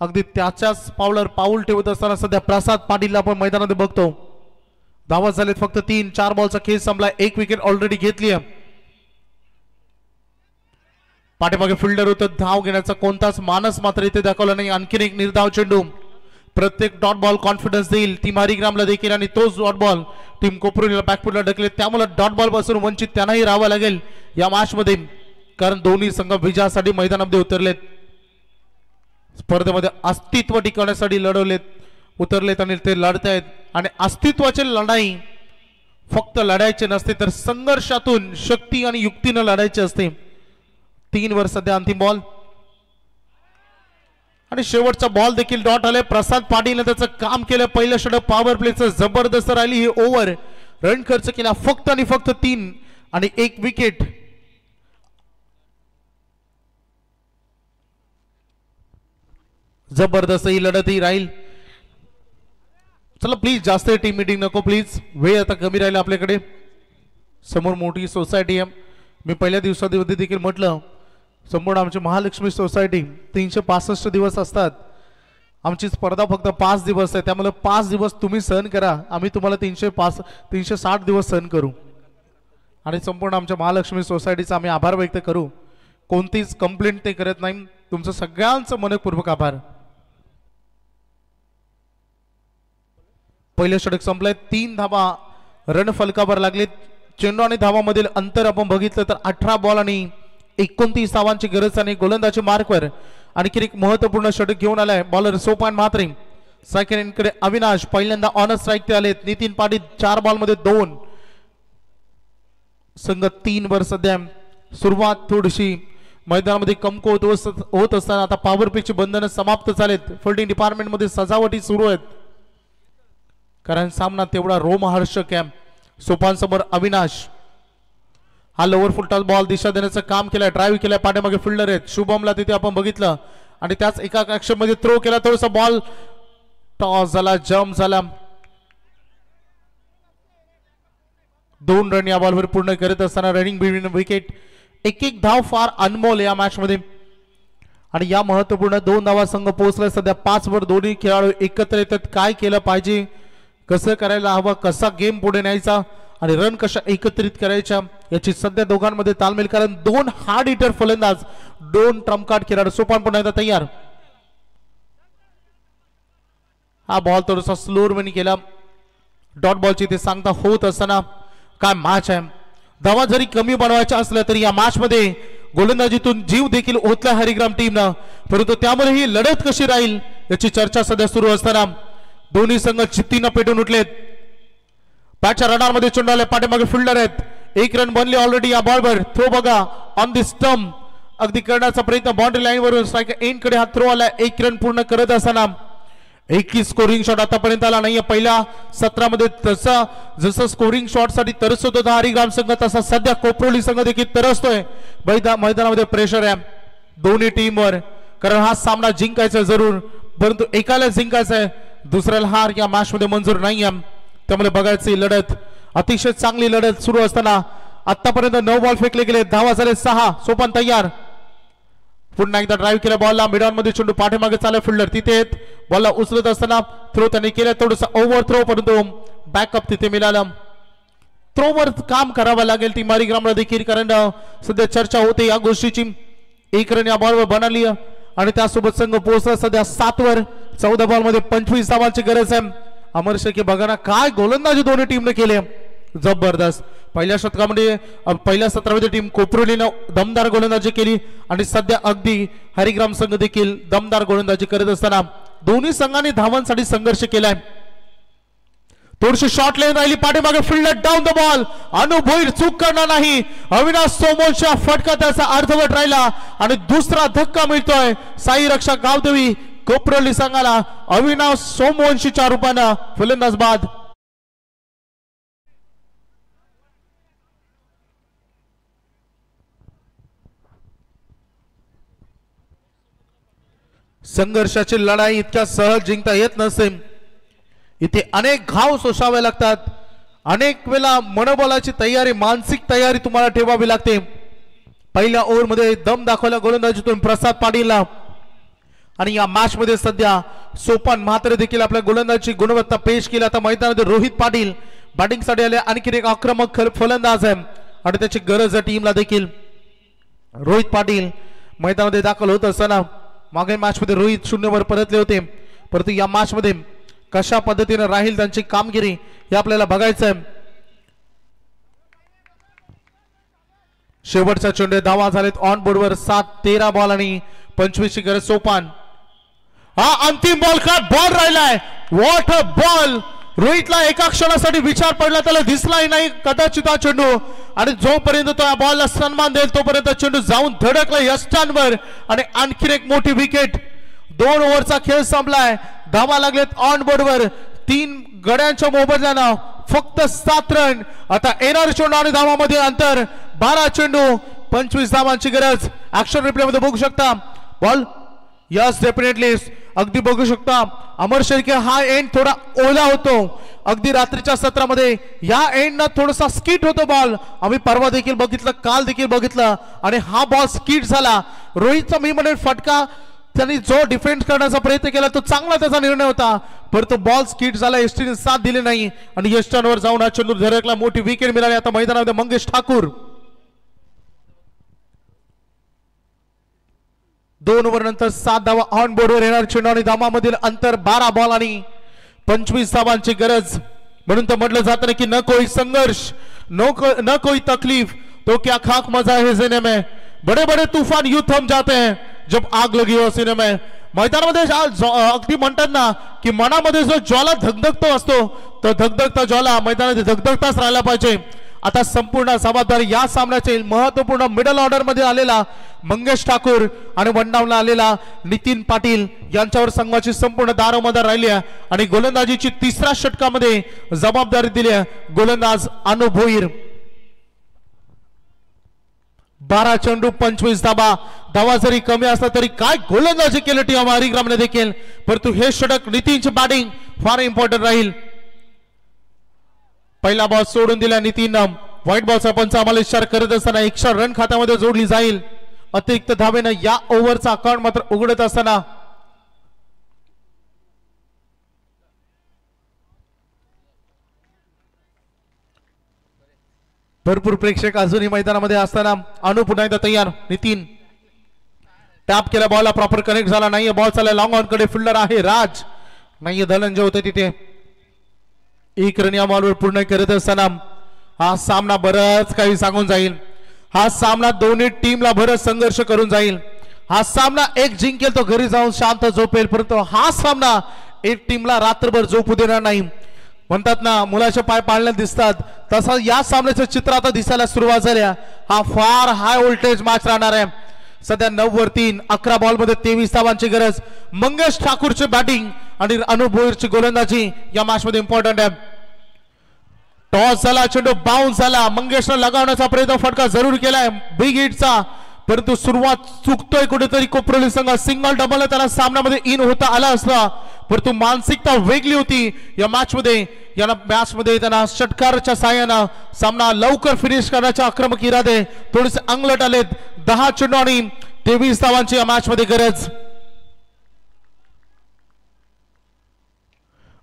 अगदी त्याच्याच पावलावर पाऊल ठेवत असताना सध्या प्रसाद पाटीलला आपण मैदानात बघतो. धावा झालेत फक्त 3. 4 बॉलचा खेळ संपला. 1 विकेट ऑलरेडी घेतली आहे. पाठीमागे फिल्डर होतं. धाव घेण्याचा कोणताच मानस मात्र इथे दाखवला नाही. आणखीन एक निर्धाव चेंडू प्रत्येक डॉट बॉल कॉन्फिडन्स देईल टीम हरिग्रामला देखील आणि तोच डॉट बॉल टीम कोपरोलीला बॅकफुटला ढकले. त्यामुळे डॉट बॉल पासून वंचित त्यांनाही राहावं लागेल या मॅच मध्ये, कारण दोन्ही संघ विजयासाठी मैदानामध्ये उतरलेत. स्पर्धेमध्ये अस्तित्व टिकवण्यासाठी उतरलेत आणि ते लढतायत. आणि अस्तित्वाची लढाई फक्त लढायचे नसते तर संघर्षातून शक्ती आणि युक्तीनं लढायचे असते. 3 वर सध्या अंतिम बॉल आणि शेवटचा बॉल देखील डॉट आले. प्रसाद पाटीलने त्याचं काम केलं. पहिलं षटक पॉवर प्लेचं जबरदस्त राहिली. ही ओव्हर रन खर्च केला फक्त आणि फक्त 3 आणि 1 विकेट. जबरदस्त ही लढतही राहील. चला प्लीज जास्त टीम मीटिंग नको प्लीज, वेळ आता कमी राहिला आपल्याकडे. समोर मोठी सोसायटी आहे. मी पहिल्या दिवसामध्ये देखील म्हटलं संपूर्ण आमची महालक्ष्मी सोसायटी 365 दिवस असतात. आमची स्पर्धा फक्त 5 दिवस आहे, त्यामुळे 5 दिवस तुम्ही सहन करा, आम्ही तुम्हाला 360 दिवस सहन करू. आणि संपूर्ण आमच्या महालक्ष्मी सोसायटीचा आम्ही आभार व्यक्त करू. कोणतीच कंप्लेंट ते करत नाही. तुमचं सगळ्यांचं मनपूर्वक आभार. पहिलं षटक संपलंय. 3 धावा रन फलकावर लागलेत. चेंडू आणि धावामधील अंतर आपण बघितलं तर 18 बॉल आणि 29 धावांची गरज आणि गोलंदाजी मार्कवर आणखी एक महत्वपूर्ण षटक घेऊन आलाय बॉलर सोपान म्हात्रे. सेकंड इनिंगकडे अविनाश पहिल्यांदा ऑन स्ट्राईक ते आलेत. नितीन पाटील 4 बॉलमध्ये 2. संघ 3 वर सध्या. सुरुवात थोडीशी मैदानामध्ये कमकुवत होत असताना आता पॉवर पिच बंधनं समाप्त झालेत. फिल्डिंग डिपार्टमेंट मध्ये सजावटी सुरू आहेत कारण सामना तेवढा रोमहर्षक आहे. सोपान समोर अविनाश हा लोअर फुल टॉस बॉल दिशा देण्याचं काम केलंय. ड्राईव्ह केलाय. पाठीमागे फिल्डर आहेत. शुभमला तिथे आपण बघितलं आणि त्याच एका ऍक्शन मध्ये थ्रो केला. थोडासा बॉल टॉस झाला. जम्प झाला. 2 रन या बॉलवर पूर्ण करत असताना रनिंग बिटवीन विकेट. एक धाव फार अनमोल या मॅच मध्ये आणि या महत्वपूर्ण 2 धावा संघ पोहोचलाय सध्या 5 वर. दोन्ही खेळाडू एकत्र येतात. काय केलं पाहिजे, कसं करायला हवं, कसा गेम पुढे न्यायचा आणि रन कशा एकत्रित करायच्या याची सध्या दोघांमध्ये तालमेल. कारण 2 हार्ड हिटर फलंदाज, 2 ट्रम्प कार्ड खेळाडू. सोपान पुन्हा एकदा तयार. हा बॉल थोडासा स्लोअर केला. डॉट बॉलची ते सांगता होत असताना काय मॅच आहे. धावा जरी कमी बनवायच्या असल्या तरी या मॅच मध्ये गोलंदाजीतून जीव देखील ओतला हरिग्राम टीमनं. परंतु त्यामुळे ही लढत कशी राहील याची चर्चा सध्या सुरू असताना दोन्ही संघ चित्तीनं पेटून उठलेत. बॅटच्या रडारमध्ये चेंडू आले. पाठीमागे फिल्डर आहेत. 1 रन बनले ऑलरेडी या बॉलवर. थ्रो बघा ऑन दी स्टंप अगदी करण्याचा प्रयत्न. बाउंड्री लाईन वरून स्ट्राइक एंड कडे हा थ्रो आला. 1 रन पूर्ण करत असताना 21 स्कोरिंग शॉट आतापर्यंत आला नाहीये. पहिल्या सत्रामध्ये तसा जसं स्कोरिंग शॉट साठी तरसत होता हरिग्राम संघ तसा सध्या कोपरोली संघ देखील तरसतोय. मैदानामध्ये प्रेशर आहे दोन्ही टीमवर कारण हा सामना जिंकायचा जरूर परंतु एकाला जिंकायचा आहे दुसऱ्याला हार या मॅच मध्ये मंजूर नाहीये. त्यामुळे बघायची लढत अतिशय चांगली लढत सुरू असताना आतापर्यंत 9 बॉल फेकले गेले. धावा झाले 6. सोपान तयार. पुन्हा एकदा ड्राईव्ह केला बॉलला. मिडऑन मध्ये चेंडू पाठीमागे चालला. फिल्डर तिथे बॉलला उचलत असताना थ्रो त्यांनी केला. थोडंसं ओव्हर थ्रो परंतु बॅकअप तिथे मिळाला. थ्रोवर काम करावं लागेल टीम हरिग्रामला देखील कारण सध्या चर्चा होते या गोष्टीची. 1 रन या बॉलवर बनवली आणि त्यासोबत संघ पोहोचला सध्या 7 वर. 14 बॉल मध्ये 25 धावांची गरज आहे. अमर शेखे बघा ना काय गोलंदाजी दोन्ही टीमने केले. जबरदस्त. पहिल्या षटकामध्ये पहिल्या सत्रामध्ये टीम कोपरोलीनं दमदार गोलंदाजी केली आणि सध्या अगदी हरिग्राम संघ देखील दमदार गोलंदाजी करत असताना दोन्ही संघांनी धावांसाठी संघर्ष केलाय. थोडीशी शॉट लेन राहिली. पाठीमागे फिल्डर डाऊन द बॉल. अनुभवी चूक करणार नाही. अविनाश सोमोनचा फटका त्याचा अर्धवट राहिला आणि दुसरा धक्का मिळतोय साई रक्षा गावदेवी कोपरोली संघाला. अविनाश सोमवंशीच्या रूपानं फलंदाज बाद. संघर्षाची लढाई इतक्या सहज जिंकता येत नसते. इथे अनेक घाव सोसावे लागतात. अनेक वेळा मनोबलाची तयारी मानसिक तयारी तुम्हाला ठेवावी लागते. पहिल्या ओव्हर मध्ये दम दाखवला गोलंदाजीतून प्रसाद पाटीलला आणि या मॅच मध्ये सध्या सोपान म्हात्रे देखील आपल्या गोलंदाजीची गुणवत्ता पेश केली. आता मैदानामध्ये रोहित पाटील बॅटिंग साठी आले. आणखी एक आक्रमक फलंदाज आहे आणि त्याची गरज आहे टीमला देखील. रोहित पाटील मैदानामध्ये दाखल होत असताना मागे मॅच मध्ये रोहित 0 वर परतले होते परंतु या मॅच मध्ये कशा पद्धतीने राहील त्यांची कामगिरी हे आपल्याला बघायचं आहे. शेवटचा चेंडू. धावा झालेत ऑन बोर्डवर 7. 13 बॉल आणि 25 ची गरज. सोपान हा अंतिम बॉल का बॉल राहिलाय. What a ball. रोहितला एका क्षणासाठी विचार पडला त्याला दिसलाही नाही कदाचित हा चेंडू आणि जोपर्यंत तो या बॉलला सन्मान देईल तोपर्यंत चेंडू जाऊन धडकला यष्टांवर आणि आणखी एक मोठी विकेट. 2 ओव्हरचा खेळ संपलाय. धावा लागलेत ऑन बोर्डवर 3 गड्यांच्या मोबदल्यानं फक्त 7 रन. आता येणारे चेंडू आणि धावामध्ये अंतर 12 चेंडू 25 धावांची गरज. ऍक्शन रिप्ले मध्ये बघू शकता बॉल. यस डेफिनेटली अगदी बघू शकता अमर शेखे हा एंड थोडा ओला होतो. अगदी रात्रीच्या सत्रामध्ये या एंडनं थोडासा स्किट होतो बॉल. आम्ही परवा देखील बघितलं काल देखील बघितलं आणि हा बॉल स्किट झाला. रोहितचा मी म्हणेन फटका त्यांनी जो डिफेंड करण्याचा प्रयत्न केला तो चांगला त्याचा निर्णय होता परंतु बॉल स्किट झाला. एसटीने साथ दिली नाही आणि यष्टांवर जाऊन हा चेंडू धडकला. मोठी विकेट मिळाली. आता मैदानामध्ये मंगेश ठाकूर 2 ओव्हर नंतर 7 धावा ऑन बोर्डवर येणार. चेंडू आणि धावामधील अंतर 12 बॉल आणि 25 धावांची गरज. म्हणून तर म्हटलं जातं की न कोई संघर्ष न कोई तकलीफ तो क्या खाक मजा है जिने में. बड़े बड़े तूफान यूं थम जाते हैं जब आग लगी हो सीने में. मैदानामध्ये अगदी म्हणतात ना की मनामध्ये जो ज्वाला धगधगतो असतो तो धगधगता ज्वाला मैदानात धगधगताच राहिला पाहिजे. आता संपूर्ण जबाबदारी या सामन्याचे महत्वपूर्ण मिडल ऑर्डर मध्ये आलेला मंगेश ठाकूर आणि वनडाऊनला आलेला नितीन पाटील यांच्यावर संघाची संपूर्ण दारोमदार राहिली आहे आणि गोलंदाजीची तिसऱ्या षटकामध्ये जबाबदारी दिली आहे गोलंदाज अनु भोईर. 12 चेंडू 25 धावा. धावा जरी कमी असला तरी काय गोलंदाजी केली टीम हरिग्रामने देखील. परंतु हे षटक नितीनची बॅटिंग फार इम्पॉर्टंट राहील. पहिला बॉल सोडून दिला नितीन. व्हाईट बॉलचा पंच आम्हाला इशारा करत असताना एक्स्ट्रा रन खात्यामध्ये जोडली जाईल. अतिरिक्त धावेनं या ओव्हरचा अकाउंट मात्र उघडत असताना भरपूर प्रेक्षक अजूनही मैदानामध्ये असताना अनु पुन्हा एकदा तयार. नितीन टॅप केला बॉलला प्रॉपर कनेक्ट झाला नाहीये. बॉल चालला लॉंग ऑन कडे. फिल्डर आहे राज नाहीये. धनंजय होते तिथे. एक रन या बॉलवर पूर्ण करत असताना हा सामना बरंच काही सांगून जाईल. हा सामना दोन्ही टीमला बरंच संघर्ष करून जाईल. हा सामना एक जिंकेल तो घरी जाऊन शांत झोपेल. परंतु हा सामना एक टीमला रात्रभर झोपू देणार नाही. म्हणतात ना मुलाचे पाय पाळण्यात दिसतात तसा या सामन्याचं चित्र आता दिसायला सुरुवात झाल्या. हा फार हाय व्होल्टेज मॅच राहणार आहे. सध्या 9 वर 3 11 बॉल मध्ये 23 धावांची गरज. मंगेश ठाकूरची बॅटिंग आणि अनु भोईरची गोलंदाजी या मॅच मध्ये इम्पॉर्टंट आहे. टॉस झाला. चेंडू बाउन्स झाला. मंगेशने लगावण्याचा प्रयत्न फटका जरूर केलाय बिग हिटचा. परंतु सुरुवात चुकतोय कुठेतरी कोपरोली संघ. सिंगल डबल त्याला सामन्यामध्ये इन होता आला असला परंतु मानसिकता वेगळी होती या मॅच मध्ये. या मॅच मध्ये त्यांना षटकाराच्या साहाय्यानं सामना लवकर फिनिश करण्याचे आक्रमक इरादे थोडेसे अंगलट आलेत. 10 चेंडू आणि 23 धावांची या मॅच मध्ये गरज.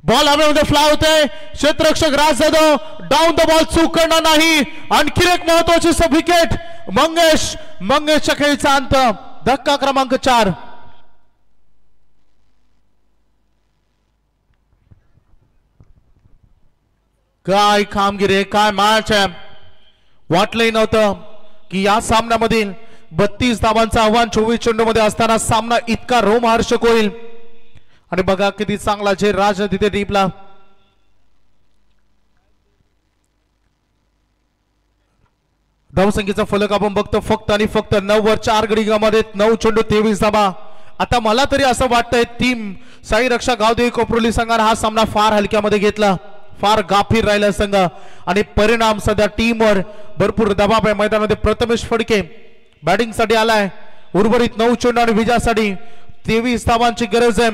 बॉल हवेमध्ये फ्लाय होते. क्षेत्ररक्षक राज जाधव डाऊन द बॉल चूक करणार नाही. आणखी एक महत्वाची सब विकेट. मंगेशच्या खेळीचा अंत. धक्का क्रमांक 4. काय कामगिरी आहे. काय मॅच आहे. वाटलंही नव्हतं की या सामन्यामधील 32 धावांचं आव्हान 24 चेंडू मध्ये असताना सामना इतका रोमहर्षक होईल. आणि बघा किती चांगला जे राज तिथे टीपला. धावसंख्येचा फलक आपण बघतो फक्त आणि फक्त 9 वर 4 गडी मध्ये 9 चेंडू 23 धावा. आता मला तरी असं वाटतंय टीम साई रक्षा गावदेवी कोपरोली संघाने हा सामना फार हलक्यामध्ये घेतला. फार गाफीर राहिला संघ आणि परिणाम सध्या टीमवर भरपूर दबाव आहे. मैदानामध्ये प्रथमेश फडके बॅटिंग साठी आलाय. उर्वरित 9 चेंडू आणि विजयासाठी 23 धावांची गरज आहे.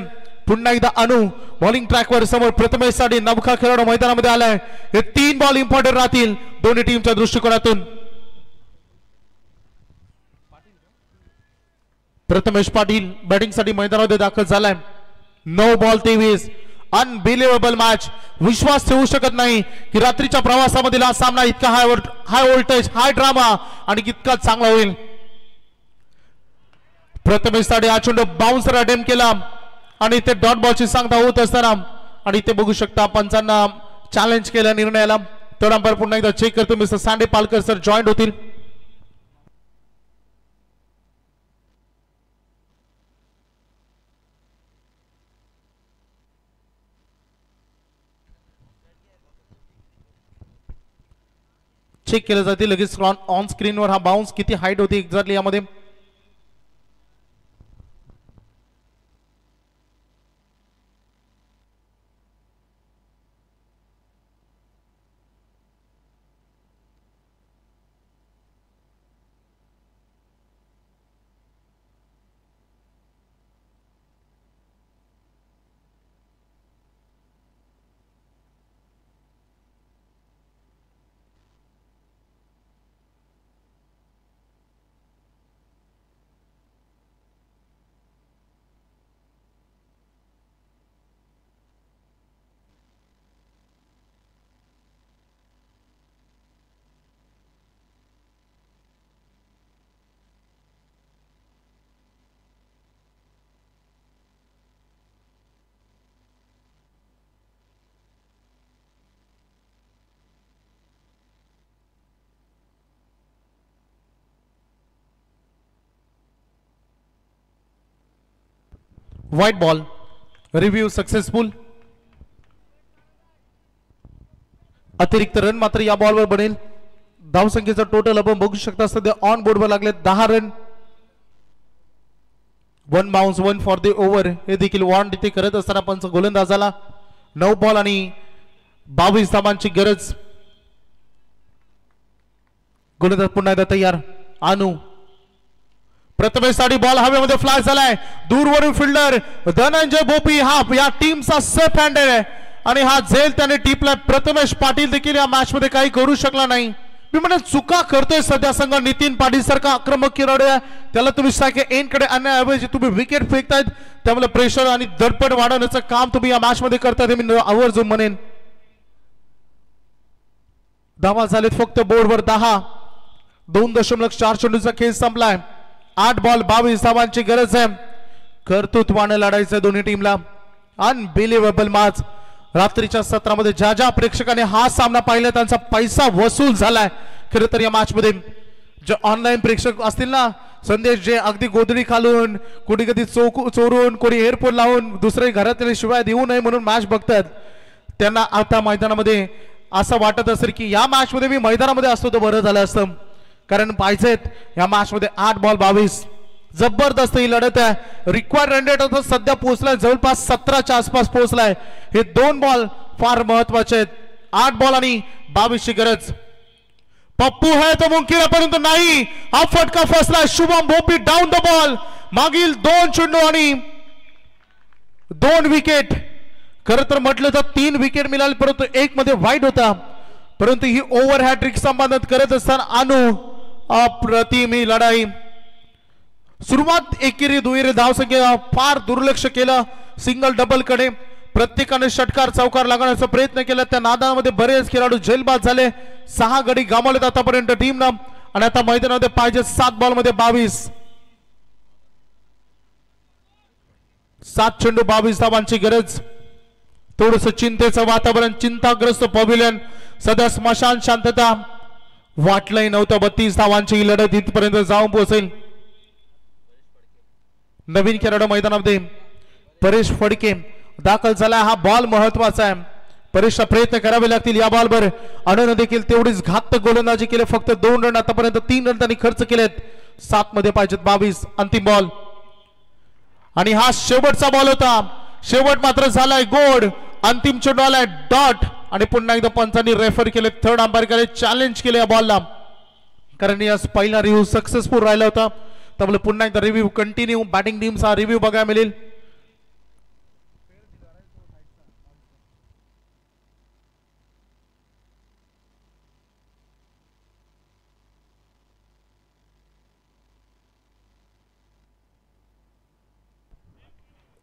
पुन्हा एकदा अनु बॉलिंग ट्रॅकवर समोर प्रथमेश साठी नवखा खेळाडू मैदानामध्ये आलाय. हे 3 बॉल इम्पॉर्टंट राहतील दोन्ही टीमच्या दृष्टिकोनातून. प्रथमेश पाटील बॅटिंग साठी मैदानामध्ये दाखल झालाय. 9 बॉल 23. Unbelievable match. विश्वास ठेवू शकत नाही की रात्रीच्या प्रवासामधील हा सामना इतका हाय व्होल्टेज हाय ड्रामा आणि इतका चांगला होईल. प्रथमेश साठी हा चेंडू बाउन्सर अटेम्प्ट केला आणि ते डॉट बॉलची सांगता होत असताना आणि ते बघू शकता पंचांना चॅलेंज केलं निर्णयाला. तर अंपायर पुन्हा एकदा चेक करतो. मिस्टर सांडे पालकर सर जॉईंट होतील. चेक केलं जाते लगेच ऑन स्क्रीनवर हा बाउन्स किती हाईट होती एक्झॅक्टली यामध्ये. White ball review successful. अतिरिक्त रन मात्र या बॉलवर बनेल. धावसंख्येचा टोटल आपण बघू शकता सध्या ऑन बोर्डवर लागले 10 run. 1 bounce 1 for the over हे देखील वॉर्न तिथे करत असताना पंच गोलंदाजाला 9 बॉल आणि 22 धावांची गरज. गोलंदाज पुन्हा एकदा तयार. अनु प्रथमेशसाठी बॉल हवेमध्ये फ्लाय झालाय. दूरवरून फिल्डर धनंजय भोपी हा या टीमचा सेफ हँडेड आहे आणि हा झेल त्याने टिपला. प्रथमेश पाटील देखील या मॅच मध्ये काही करू शकला नाही. मी म्हणेन चुका करतोय सध्या संघ. नितीन पाटील सारखा आक्रमक खेळाडू आहे त्याला तुम्ही सारखे एंड कडे आणण्याऐवजी तुम्ही विकेट फेकतायत त्यामुळे प्रेशर आणि दडपण वाढवण्याचं काम तुम्ही या मॅच मध्ये करताय मी आवर्जून म्हणेन. धावा झालेत फक्त बोर्डवर 10. 2.4 चेंडूचा खेळ संपलाय. 8 बॉल 22 धावांची गरज आहे. कर्तृत्वानं लढायचं दोन्ही टीमला. Unbelievable match. रात्रीच्या सत्रामध्ये ज्या ज्या प्रेक्षकांनी हा सामना पाहिला त्यांचा पैसा वसूल झालाय. खरं तर या मॅच मध्ये जे ऑनलाईन प्रेक्षक असतील ना संदेश जे अगदी गोधडी खालून कोणी कधी चोरून कोणी एअरपोर्ट लावून दुसऱ्या घरातले शिवाय देऊ नये म्हणून मॅच बघतात त्यांना आता मैदानामध्ये असं वाटत असेल की या मॅच मध्ये मी मैदानामध्ये असतो तर बरं झालं असतं. कारण पाहिजेत या मॅच मध्ये 8 बॉल 22. जबरदस्त ही लढत आहे. रिक्वायर्ड रन रेट आता सध्या पोहोचलाय जवळपास 17च्या आसपास पोहोचलाय. हे 2 बॉल फार महत्वाचे आहेत. 8 बॉल आणि 22 ची गरज. पप्पू है तो मुमकिन है परंतु नाही. हा फटका फसलाय. Shubham Bhopi down the ball. मागील 2 चेंडू आणि 2 विकेट. खरं तर म्हटलं तर 3 विकेट मिळाले परंतु 1 मध्ये वाईट होता. परंतु ही ओव्हर हॅट्रिक संपादन करत असताना अनु अप्रतिम ही लढाई. सुरुवात एकेरी दुहेरी धावसंख्या फार दुर्लक्ष केलं. सिंगल डबल कडे प्रत्येकाने षटकार चौकार लागण्याचा प्रयत्न केला. त्या नादामध्ये बरेच खेळाडू झेलबाद झाले. 6 गडी गमावलेत आतापर्यंत टीमनं आणि आता मैदानामध्ये पाहिजे 7 बॉल मध्ये 22. 7 चेंडू 22 धावांची गरज. थोडस चिंतेचं वातावरण. चिंताग्रस्त पॅव्हिलियन. सध्या स्मशान शांतता. वाटलंही नव्हतं 32 धावांची लढत इथपर्यंत जाऊन पोहोचेल. नवीन खेळाडू मैदानामध्ये परेश फडके दाखल झाला. हा बॉल महत्वाचा आहे. परेशला प्रयत्न करावे लागतील या बॉलवर. अनून देखील तेवढीच घातक गोलंदाजी केली. फक्त 2 रन आतापर्यंत 3 रन त्यांनी खर्च केलेत. 7 मध्ये पाहिजेत 22. अंतिम बॉल आणि हा शेवटचा बॉल होता. शेवट मात्र झालाय गोड. अंतिम चेंडू आलाय डॉट आणि पुन्हा एकदा पंचांनी रेफर केले. थर्ड अंपायर चॅलेंज केले या बॉलला कारण या पहिला रिव्ह्यू सक्सेसफुल राहिला होता. त्यामुळे पुन्हा एकदा रिव्ह्यू कंटिन्यू बॅटिंग टीमचा रिव्ह्यू बघायला मिळेल.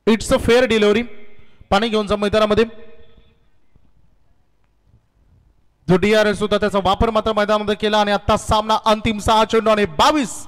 It's a fair delivery. पाणी घेऊन जा मैदानामध्ये. जो डीआरएस होता त्याचा वापर मात्र मैदानामध्ये केला आणि आता सामना अंतिम 6 चेंडू आणि 22.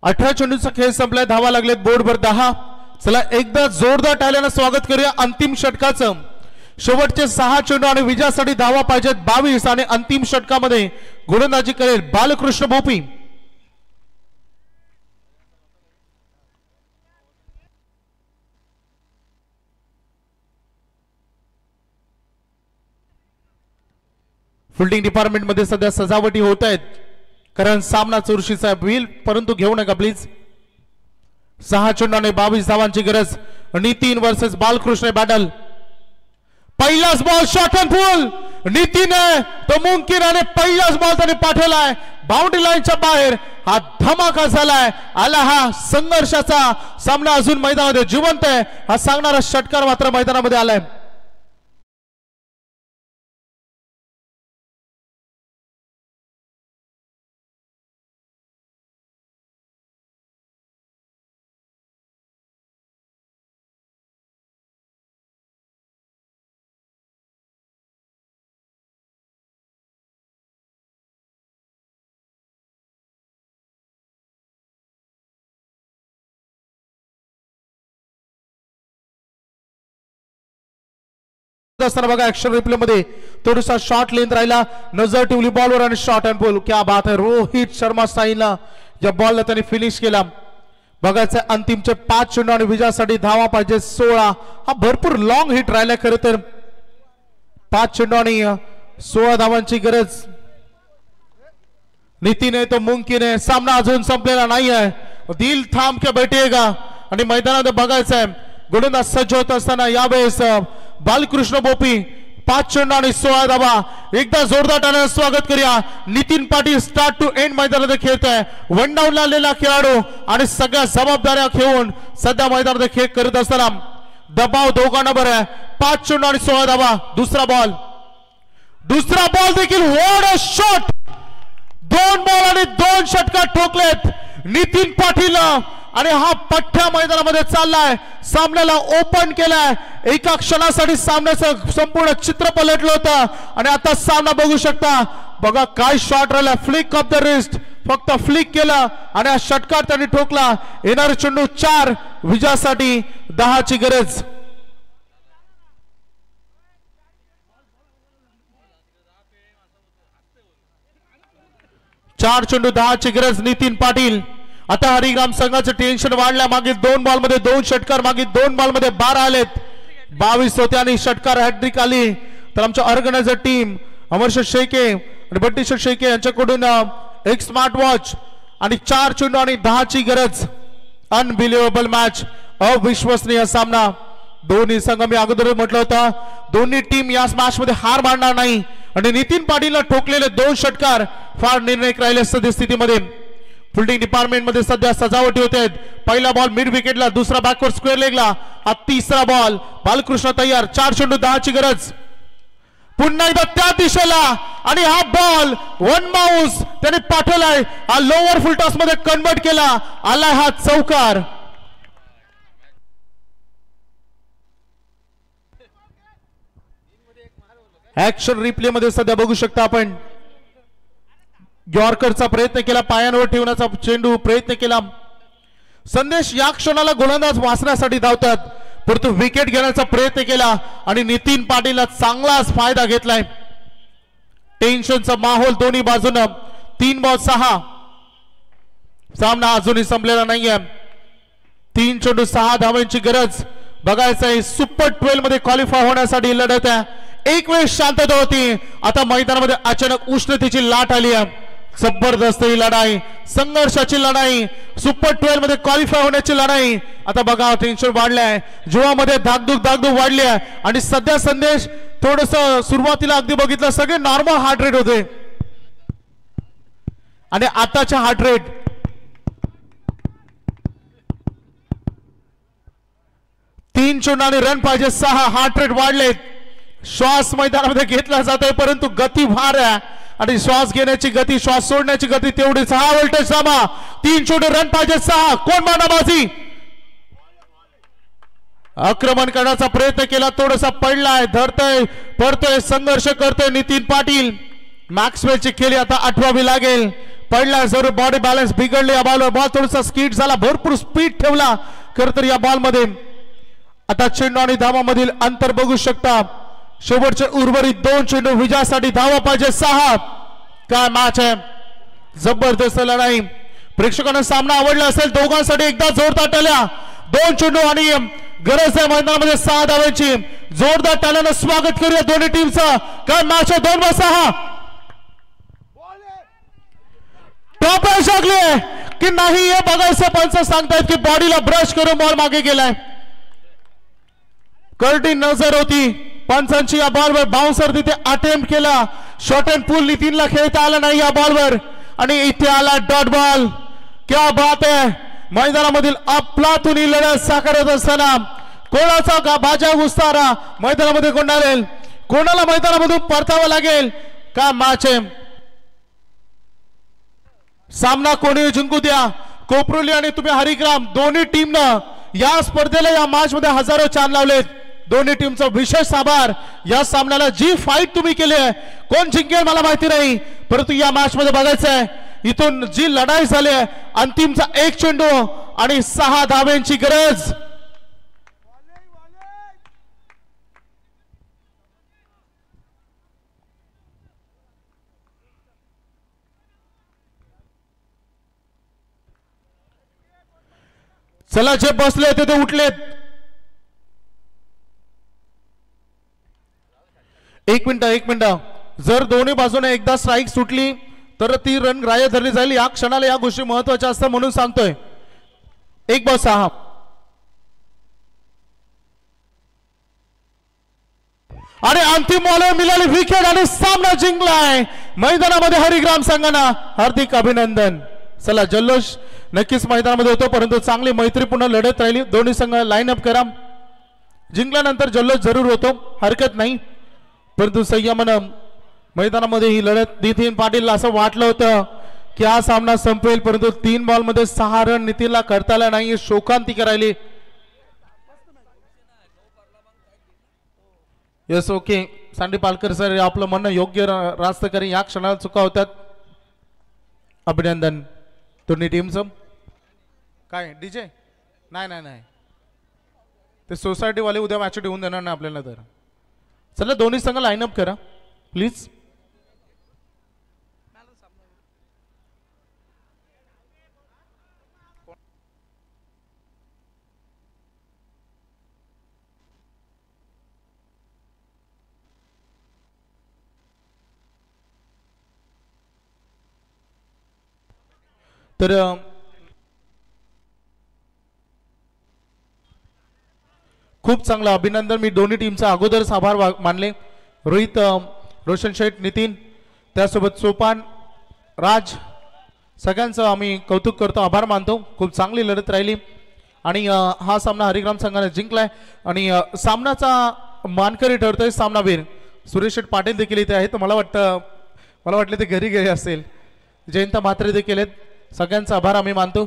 अठरा चेंडूचा खेळ संपलाय. धावा लागलेत बोर्डवर 10. चला एकदा जोरदार टाळ्यानं स्वागत करूया अंतिम षटकाचं. शेवटचे 6 चेंडू आणि विजयासाठी धावा पाहिजेत 22 आणि अंतिम षटकामध्ये गोलंदाजी करेल बालकृष्ण भोपी. फिल्डिंग डिपार्टमेंट मध्ये सध्या सजावटी होत आहेत, कारण सामना चुरशीचा होईल, परंतु घेऊ नका प्लीज. 6 चेंडूने 22 धावांची गरज. Nitin versus Balkrishna battle. पहिलाच बॉल शॉट अँड पुल. नितीन तो मुमकिन पहिलाच बॉल त्याने पाठवलाय बाउंड्री लाईनच्या बाहेर. हा धमाका झालाय. आला हा संघर्षाचा सामना अजून मैदानामध्ये जिवंत आहे. हा सांगणारा षटकार मात्र मैदानामध्ये आलाय. असताना बघा ऍक्शन रिप्ले मध्ये थोडासा शॉट लेंथ राहिला, नजर ठेवली बॉलवर आणि शॉट अँड बॉल. क्या बात आहे. रोहित शर्मा स्टाईलला या बॉलला त्यांनी फिनिश केला. बघायचं अंतिमचे 5 चेंडू आणि विजयासाठी धावा पाहिजे 16. हा भरपूर लॉंग हिट राहिला. खरं तर 5 चेंडू आणि 16 धावांची गरज. नितीन आहे तो मुमकिन आहे. सामना अजून संपलेला नाही आहे. दिल थांब के बैठेगा. आणि मैदानात बघायचं आहे गोलंदाज सज्ज होत असताना यावेळेस बालकृष्ण बोपी 5 चेंडू आणि 16 धावा. एकदा जोरदार टाळ्याने स्वागत करूया. Nitin Patil start to end मैदानात खेळत आहे. वन डाऊन आलेला खेळाडू आणि सगळ्या जबाबदाऱ्या घेऊन सध्या मैदानात खेळ करत असताना दबाव दोघांवर आहे. 5 चेंडू आणि 16 धावा. दुसरा बॉल देखील व्हाट अ शॉट. 2 बॉल आणि 2 षटकार ठोकलेत नितीन पाटील आणि हा पठ्ठा मैदानामध्ये चाललाय. सामन्याला ओपन केलाय. एका क्षणासाठी सामन्याचं संपूर्ण चित्र पलटलं होतं आणि आता सामना बघू शकता. बघा काय शॉट राहिला. Flick of the wrist. फक्त फ्लिक केला आणि हा षटकार त्यांनी ठोकला. येणारे चेंडू 4. विजयासाठी 10 ची गरज. चार चेंडू 10 ची गरज. नितीन पाटील. आता हरिग्राम संघाचं टेन्शन वाढलं. मागील 2 बॉल मध्ये 2 षटकार. मागील 2 बॉल मध्ये 12 आलेत. 22 होते आणि षटकार हॅट्रिक आली. तर आमच्या ऑर्गनायझर टीम अमरशेठ शेळके आणि बट्टीशेठ शेळके यांच्याकडून एक स्मार्ट वॉच आणि 4 चेंडू आणि 10 ची गरज. Unbelievable match. अविश्वसनीय सामना. दोन्ही संघ मी अगोदर म्हटलं होतं दोन्ही टीम या मॅच मध्ये हार मानणार नाही. आणि नितीन पाटीलला ठोकलेले 2 षटकार फार निर्णायक राहिले सद्यस्थितीमध्ये. फिल्डिंग डिपार्टमेंट मध्ये सध्या सजावटी होते. पहिला बॉल मिड विकेटला, दुसरा बॅकवर्ड स्क्वेअर लेगला, हा तिसरा बॉल. बालकृष्ण तयार. 4 चेंडू 10 ची गरज. पुन्हा एकदा त्या दिशेला आणि हा बॉल वन माउस त्याने पाठवलाय. हा लोअर फुल टॉस मध्ये कन्वर्ट केला. आलाय हा चौकार. ऍक्शन रिप्ले मध्ये सध्या बघू शकता आपण यॉर्करचा प्रयत्न केला. पायांवर ठेवण्याचा चेंडू प्रयत्न केला. संदेश या क्षणाला गोलंदाज वाचण्यासाठी धावतात, परंतु विकेट घेण्याचा प्रयत्न केला आणि नितीन पाटीलला चांगलाच फायदा घेतलाय. टेन्शनचा माहोल दोन्ही बाजूने. 3 बॉल 6. सामना अजूनही संपलेला नाहीये. 3 चेंडू 6 धावांची गरज. बघायचं आहे सुपर 12 मध्ये क्वालिफाय होण्यासाठी लढत आहे. एक वेळ शांतता होती. आता मैदानामध्ये अचानक उष्णतेची लाट आली आहे. जबरदस्त ही लढाई, संघर्षाची लढाई, सुपर 12 मध्ये क्वालिफाय होण्याची लढाई. आता बघा टेन्शन वाढलंय, जीवामध्ये धाकधूक वाढली आहे. आणि सध्या संदेश थोडस सुरुवातीला अगदी बघितलं सगळे नॉर्मल हार्ट रेट होते आणि आताच्या हार्ट रेट 3 चेंडूने रन पाहिजे 6. हार्ट रेट वाढलेत. श्वास मैदानामध्ये घेतला जात आहे, परंतु गती फार आहे आणि श्वास घेण्याची गती, श्वास सोडण्याची गती तेवढीच. हा व्होल्टेज सामा. 3 चेंडू रन पाहिजे 6. कोण मानाबाजी. आक्रमण करण्याचा प्रयत्न केला, थोडासा पडलाय, धरतोय, पडतोय, संघर्ष करतोय नितीन पाटील. मॅक्सवेलची खेळी आता आठवावी लागेल. पडलाय जरूर, बॉडी बॅलन्स बिघडले या बॉलवर. बॉल थोडासा स्किड झाला, भरपूर स्पीड ठेवला खर तर या बॉल मध्ये. आता चेंडू आणि धावामधील अंतर बघू शकता. शेवटचे उर्वरित 2 चेंडू विजयासाठी धावा पाहिजे 6. काय मॅच आहे, जबरदस्त लढाई. प्रेक्षकांना सामना आवडला असेल दोघांसाठी एकदा जोरदार टाळ्या. 2 चेंडू आणि गरज आहे मैदानामध्ये 6 धावांची. जोरदार टाळ्यानं स्वागत करूया दोन्ही टीमचं. काय मॅच आहे. 2 व 6. टॉपर शकले की नाही हे बघायचं पंच सांगतायत की बॉडीला ब्रश करून बॉल मागे गेलाय. करडी नजर होती पंचांची या बॉलवर. बाउन्सर तिथे अटेम्प्ट केला. शॉर्ट अँड पुल नितीनला खेळता आला नाही या बॉलवर आणि इथे आला डॉट बॉल. क्या बात आहे. मैदानामधील अफलातून ही लढत साकारत असताना कोणाचा बाजा गुस्तारा मैदानामध्ये कोंडाळेल, कोणाला मैदानामधून परतावं लागेल का मॅच आहे. सामना कोणी जिंकू द्या. कोपरोली आणि तुम्ही हरिग्राम दोन्ही टीमनं या स्पर्धेला या मॅच मध्ये हजारो चांद लावलेत. दोन्ही टीमचा विशेष आभार. या सामन्याला जी फाईट तुम्ही केली आहे, कोण जिंकेल मला माहिती नाही, परंतु या मॅच मध्ये बघायचं आहे इथून जी लढाई झाली आहे. अंतिमचा एक चेंडू आणि 6 धाब्यांची गरज. चला जे बसले ते उठलेत. एक मिनिट. जर दोन्ही बाजूने एकदा स्ट्राईक सुटली तर ती रन ग्राह्य धरली जाईल. या क्षणाला या गोष्टी महत्वाच्या असतात म्हणून सांगतोय. 1-6 आणि अंतिम बॉलवर मिळाली विकेट आणि सामना जिंकलाय मैदानामध्ये हरिग्राम संघानं. हार्दिक अभिनंदन. चला जल्लोष नक्कीच मैदानामध्ये होतो, परंतु चांगली मैत्रीपूर्ण लढत राहिली. दोन्ही संघ लाईन अप करा. जिंकल्यानंतर जल्लोष जरूर होतो, हरकत नाही, परंतु संयमानं मैदानामध्ये ही लढत. नितीन पाटील असं वाटलं होतं की हा सामना संपेल, परंतु 3 बॉलमध्ये 6 रन नितीनला करता आला नाही. शोकांतिका राहिली. यस ओके सांडी पालकर सर आपलं म्हणणं योग्य रास्त करी. या क्षणाला चुका होतात. अभिनंदन दोन्ही टीमचं. काय डीजे नाही ते सोसायटी वाले उद्या मॅच ठेवून देणार नाही आपल्याला. तर चला दोन्ही संघ लाईन अप करा प्लीज. तर खूप चांगलं अभिनंदन. मी दोन्ही टीमचा अगोदरच आभार मानले. रोहित, रोशन शेठ, नितीन, त्यासोबत सोपान, राज, सगळ्यांचं आम्ही कौतुक करतो, आभार मानतो. खूप चांगली लढत राहिली आणि हा सामना हरिग्राम संघाने जिंकलाय आणि सामनाचा मानकरी ठरतोय सामनावीर सुरेश शेठ पाटील देखील इथे आहेत. मला वाटलं ते घरी गेले असेल. जयंत म्हात्रे देखील आहेत. सगळ्यांचा आभार आम्ही मानतो.